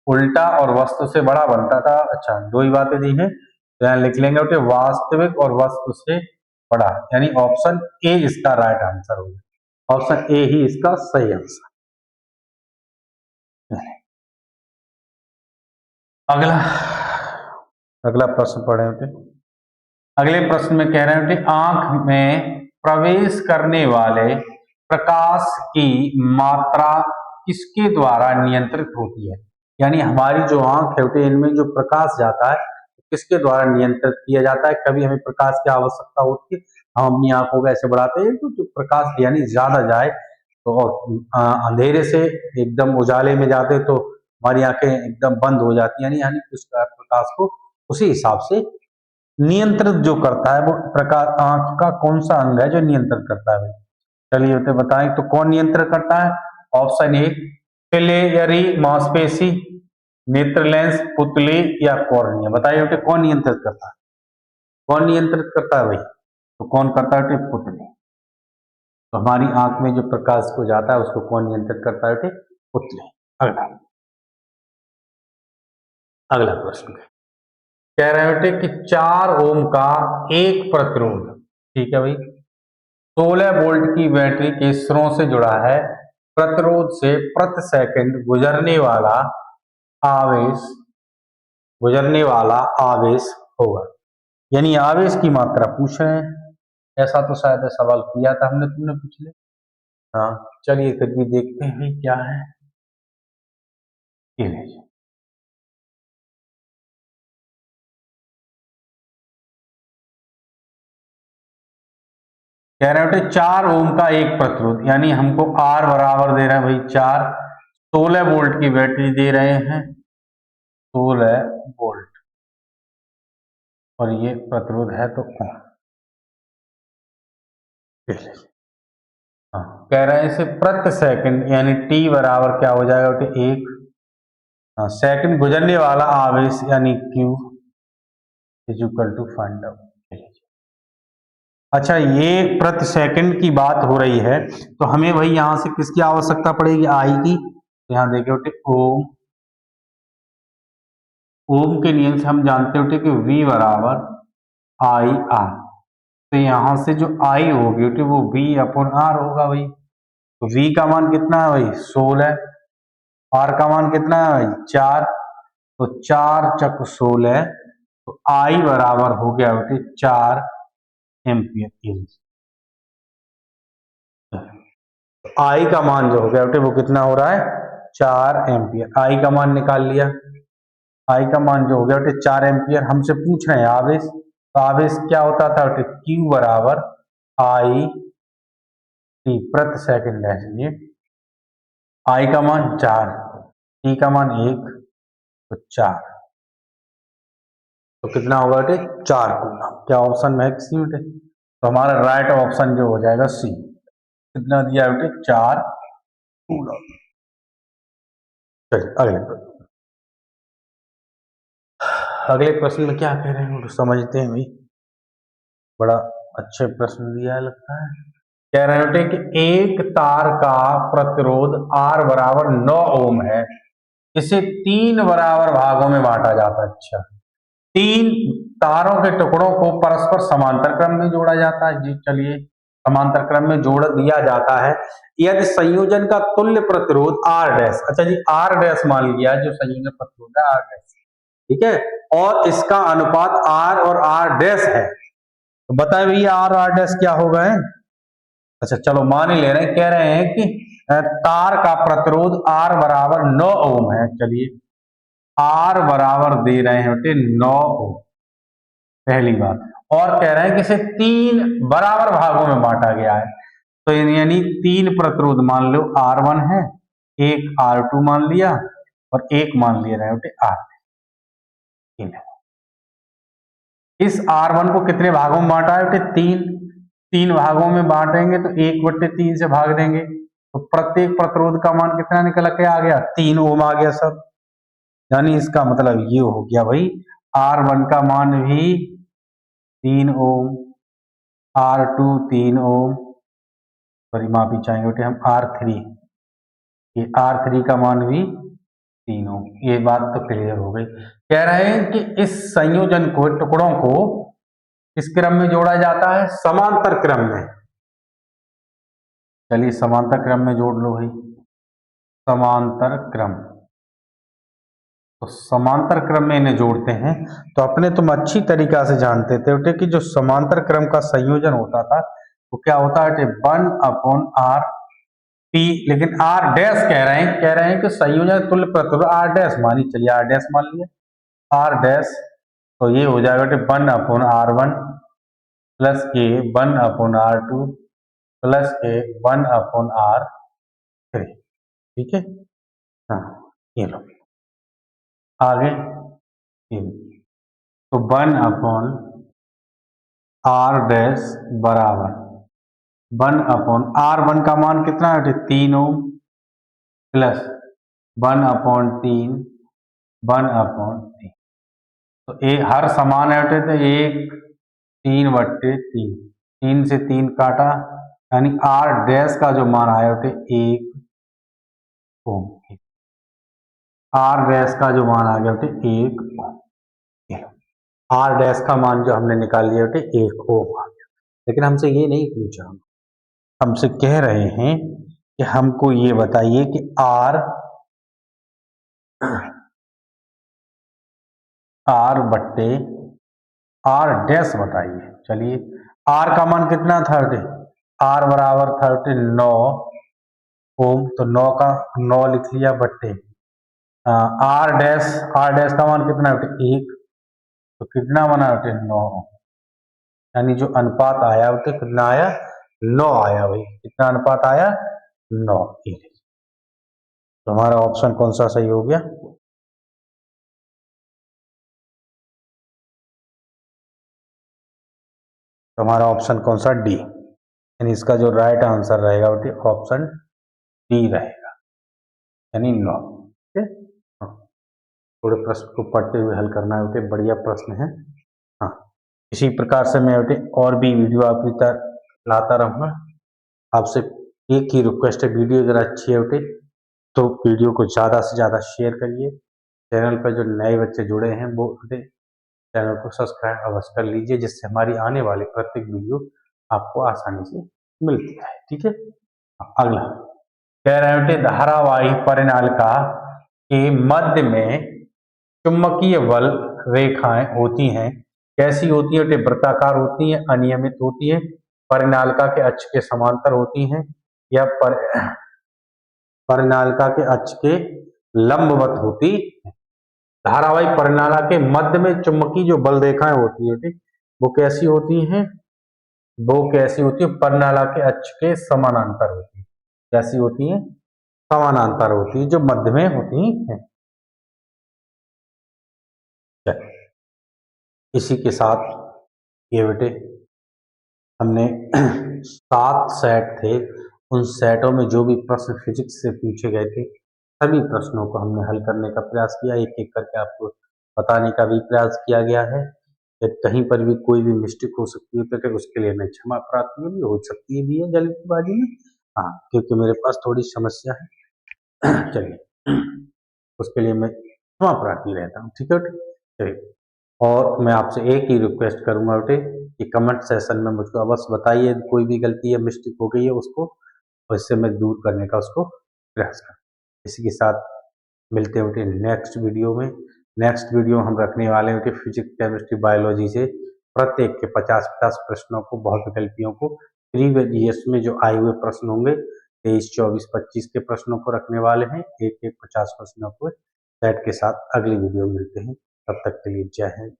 Speaker 1: उल्टा और वस्तु से बड़ा बनता था। अच्छा, 2 ही बातें दी हैं तो यहाँ लिख लेंगे बेटे वास्तविक और वस्तु से बड़ा, यानी ऑप्शन ए इसका राइट आंसर होगा। ऑप्शन ए ही इसका सही आंसर। अगला प्रश्न पढ़े बेटे। अगले प्रश्न में कह रहे हैं कि आंख में प्रवेश करने वाले प्रकाश की मात्रा किसके द्वारा नियंत्रित होती है। यानी हमारी जो आंख है इनमें जो प्रकाश जाता है किसके द्वारा नियंत्रित किया जाता है। कभी हमें प्रकाश की आवश्यकता होती है, हम अपनी आंखों को ऐसे बढ़ाते हैं तो जो प्रकाश यानी ज्यादा जाए तो अंधेरे से एकदम उजाले में जाते तो हमारी आंखें एकदम बंद हो जाती है, यानी उस प्रकाश को उसी हिसाब से नियंत्रित जो करता है वो प्रकाश आंख का कौन सा अंग है जो नियंत्रित करता है। चलिए बेटे बताएं तो कौन नियंत्रित करता है। ऑप्शन ए पिलियरी मांसपेशी, नेत्र लेंस, पुतली या कॉर्निया। बताइए बेटे कौन नियंत्रित करता है, कौन नियंत्रित करता है भाई, तो कौन करता है बेटे, पुतली। तो हमारी आंख में जो प्रकाश को जाता है उसको कौन नियंत्रित करता है बेटे, पुतली। अगला प्रश्न कह रहे बेटे कि 4 ओम का एक प्रतिरोध, ठीक है भाई, 16 वोल्ट की बैटरी के सिरों से जुड़ा है, प्रतिरोध से प्रति सेकंड गुजरने वाला आवेश होगा। यानी आवेश की मात्रा पूछ रहे हैं, ऐसा तो शायद सवाल किया था हमने, तुमने पूछ लिया। हाँ चलिए फिर भी देखते हैं क्या है। ये लीजिए कह रहे हैं 4 ओम का एक प्रतिरोध, यानी हमको R बराबर दे रहे हैं भाई 4, 16 वोल्ट की बैटरी दे रहे हैं 16 वोल्ट, और ये प्रतिरोध है तो कह रहे हैं इसे प्रति सेकंड यानी T बराबर क्या हो जाएगा बेटे 1 सेकंड गुजरने वाला आवेश यानी Q is equal to find out. अच्छा, ये प्रति सेकंड की बात हो रही है तो हमें भाई यहां से किसकी आवश्यकता पड़ेगी, I की। यहाँ देखिए बेटे ओम, ओम के नियम से हम जानते होते कि V बराबर आई आर, तो यहाँ से जो आई होगी बेटे वो V अपॉन आर होगा भाई। तो V का मान कितना है भाई 16, आर का मान कितना है भाई 4, तो 4 चक 16, तो आई बराबर हो गया बेटे 4 एम्पियर। आई का मान जो हो गया बेटे वो कितना हो रहा है 4 एम्पियर। आई का मान निकाल लिया, आई का मान जो हो गया बेटे 4 एम्पियर। हमसे पूछ रहे हैं आवेश, तो आवेश क्या होता था बेटे Q बराबर आई टी प्रति सेकंड है। आई का मान 4, टी का मान 1, तो 4, तो कितना होगा बेटे 4 कूलम। क्या ऑप्शन में है किसी बेटे? तो हमारा राइट ऑप्शन जो हो जाएगा सी। कितना दिया बेटे 4 कूलम। चलिए अगले प्रश्न में क्या कह रहे हैं तो समझते हैं भाई। बड़ा अच्छे प्रश्न दिया लगता है। कह रहे होते कि एक तार का प्रतिरोध R बराबर 9 ओम है, इसे 3 बराबर भागों में बांटा जाता है। अच्छा, 3 तारों के टुकड़ों को परस्पर समांतर क्रम में जोड़ा जाता है। जी चलिए, समांतर क्रम में जोड़ दिया जाता है यदि संयोजन का तुल्य प्रतिरोध R डैश, अच्छा जी R डैश मान लिया जो संयोजन प्रतिरोध है R डैश, ठीक है, और इसका अनुपात R और R डैश है, तो बताए भैया R R डैश क्या होगा है? अच्छा चलो मान ही ले रहे हैं, कह रहे हैं कि तार का प्रतिरोध R बराबर 9 ओम है। चलिए R बराबर दे रहे हैं बेटे 9 ओम, पहली बात, और कह रहे हैं कि इसे 3 बराबर भागों में बांटा गया है, तो यानी 3 प्रतिरोध मान लो R1 है, एक R2 मान लिया और एक मान लिया रहे बेटे R3। इस R1 को कितने भागों में बांटा है बेटे 3 भागों में बांटेंगे तो 1/3 से भाग देंगे, तो प्रत्येक प्रतिरोध का मान कितना निकल के आ गया 3 ओम आ गया सब। यानी इसका मतलब ये हो गया भाई R1 का मान भी 3 ओम, R2 3 ओम, सॉरी माफी चाहेंगे बेटे हम R3, ये R3 का मान भी 3 ओम। ये बात तो क्लियर हो गई। कह रहे हैं कि इस संयोजन को टुकड़ों को किस क्रम में जोड़ा जाता है? समांतर क्रम में। चलिए समांतर क्रम में जोड़ लो भाई, समांतर क्रम, तो समांतर क्रम में इन्हें जोड़ते हैं। तो अपने तुम अच्छी तरीका से जानते थे बेटे कि जो समांतर क्रम का संयोजन होता था वो क्या होता है 1/r टी, लेकिन R डैश कह रहे हैं कि संयोजन तुल्य प्रतिरोध R डैश मानी, चलिए R डैश मान लिया R डैश, तो ये हो जाएगा बेटे 1/r1 प्लस के 1/r2 प्लस के 1/r3, ठीक है। हाँ ये लो आगे, तो 1/r डैश बराबर 1/r1 का मान कितना है 3 ओम प्लस 1/3 1/3, तो एक हर समान है बेटे, तो 1 3/3, 3 से 3 काटा, यानी R डैश का जो मान आया बेटे 1 ओम, R डैश का जो मान आ गया बेटे 1 ओम, R डैश का मान जो हमने निकाल लिया बेटे 1 ओम आ गया। लेकिन हमसे ये नहीं पूछा, हमसे कह रहे हैं कि हमको ये बताइए कि R बट्टे R डैश बताइए। चलिए R का मान कितना था बेटे, R बराबर था बेटे 9 ओम, तो 9 का 9 लिख लिया बट्टे R डैश का मान कितना है बेटे 1, तो कितना बना बेटे 9, यानी जो अनुपात आया बेटे कितना आया 9 आया भाई, कितना अनुपात आया 9। तो हमारा ऑप्शन कौन सा सही हो गया? तो हमारा ऑप्शन कौन सा डी, यानी इसका जो राइट आंसर रहेगा बेटे ऑप्शन डी रहेगा, यानी 9। ठीक है, थोड़े प्रश्न को पढ़ते हुए हल करना है बेटे, बढ़िया प्रश्न है। हाँ इसी प्रकार से मैं बेटे और भी वीडियो आपकी तक लाता रहूँगा। आपसे एक ही रिक्वेस्ट है, वीडियो अगर अच्छी है बेटे तो वीडियो को ज़्यादा से ज़्यादा शेयर करिए। चैनल पर जो नए बच्चे जुड़े हैं वो चैनल को सब्सक्राइब अवश्य कर लीजिए, जिससे हमारी आने वाली प्रत्येक वीडियो आपको आसानी से मिलती है। ठीक है। अगला कह रहे हैं धारावाही परिनालिका के मध्य में चुंबकीय बल रेखाएं होती हैं, कैसी होती है? वृत्ताकार होती हैं, अनियमित होती है, परिनालिका के अक्ष के समांतर होती हैं, या परिनालिका के अक्ष के लंबवत होती है। धारावाही परिनालिका के मध्य में चुंबकीय जो बल रेखाएं होती है, ठीक, वो कैसी होती हैं? वो कैसी होती है? परिनालिका के अक्ष के समानांतर होती है। कैसी होती है? समानांतर होती है, जो मध्य में होती है। इसी के साथ ये बेटे हमने 7 सेट थे, उन सेटों में जो भी प्रश्न फिजिक्स से पूछे गए थे सभी प्रश्नों को हमने हल करने का प्रयास किया। एक एक करके आपको बताने का भी प्रयास किया गया है। यदि कहीं पर भी कोई भी मिस्टेक हो सकती है तो उसके लिए मैं क्षमा प्रार्थी भी हो सकती है, भी है जल्दबाजी में, हाँ, क्योंकि मेरे पास थोड़ी समस्या है। चलिए, उसके लिए मैं क्षमा प्रार्थी रहता हूँ। ठीक है बेटे, चलिए। और मैं आपसे एक ही रिक्वेस्ट करूंगा बेटे कि कमेंट सेशन में मुझको अवश्य बताइए कोई भी गलती या मिस्टेक हो गई है उसको, और इससे मैं दूर करने का उसको प्रयास करूँ। इसी के साथ मिलते हैं बेटे नेक्स्ट वीडियो में। नेक्स्ट वीडियो हम रखने वाले हैं बेटे फिजिक्स, केमिस्ट्री, बायोलॉजी से प्रत्येक के 50-50 प्रश्नों को, बहुत विकल्पियों को, प्रीवियस ईयर्स में जो आए हुए प्रश्न होंगे 23, 24, 25 के प्रश्नों को रखने वाले हैं, एक 50 प्रश्नों को सेट के साथ। अगली वीडियो में मिलते हैं, तब तक के लिए जय हिंद।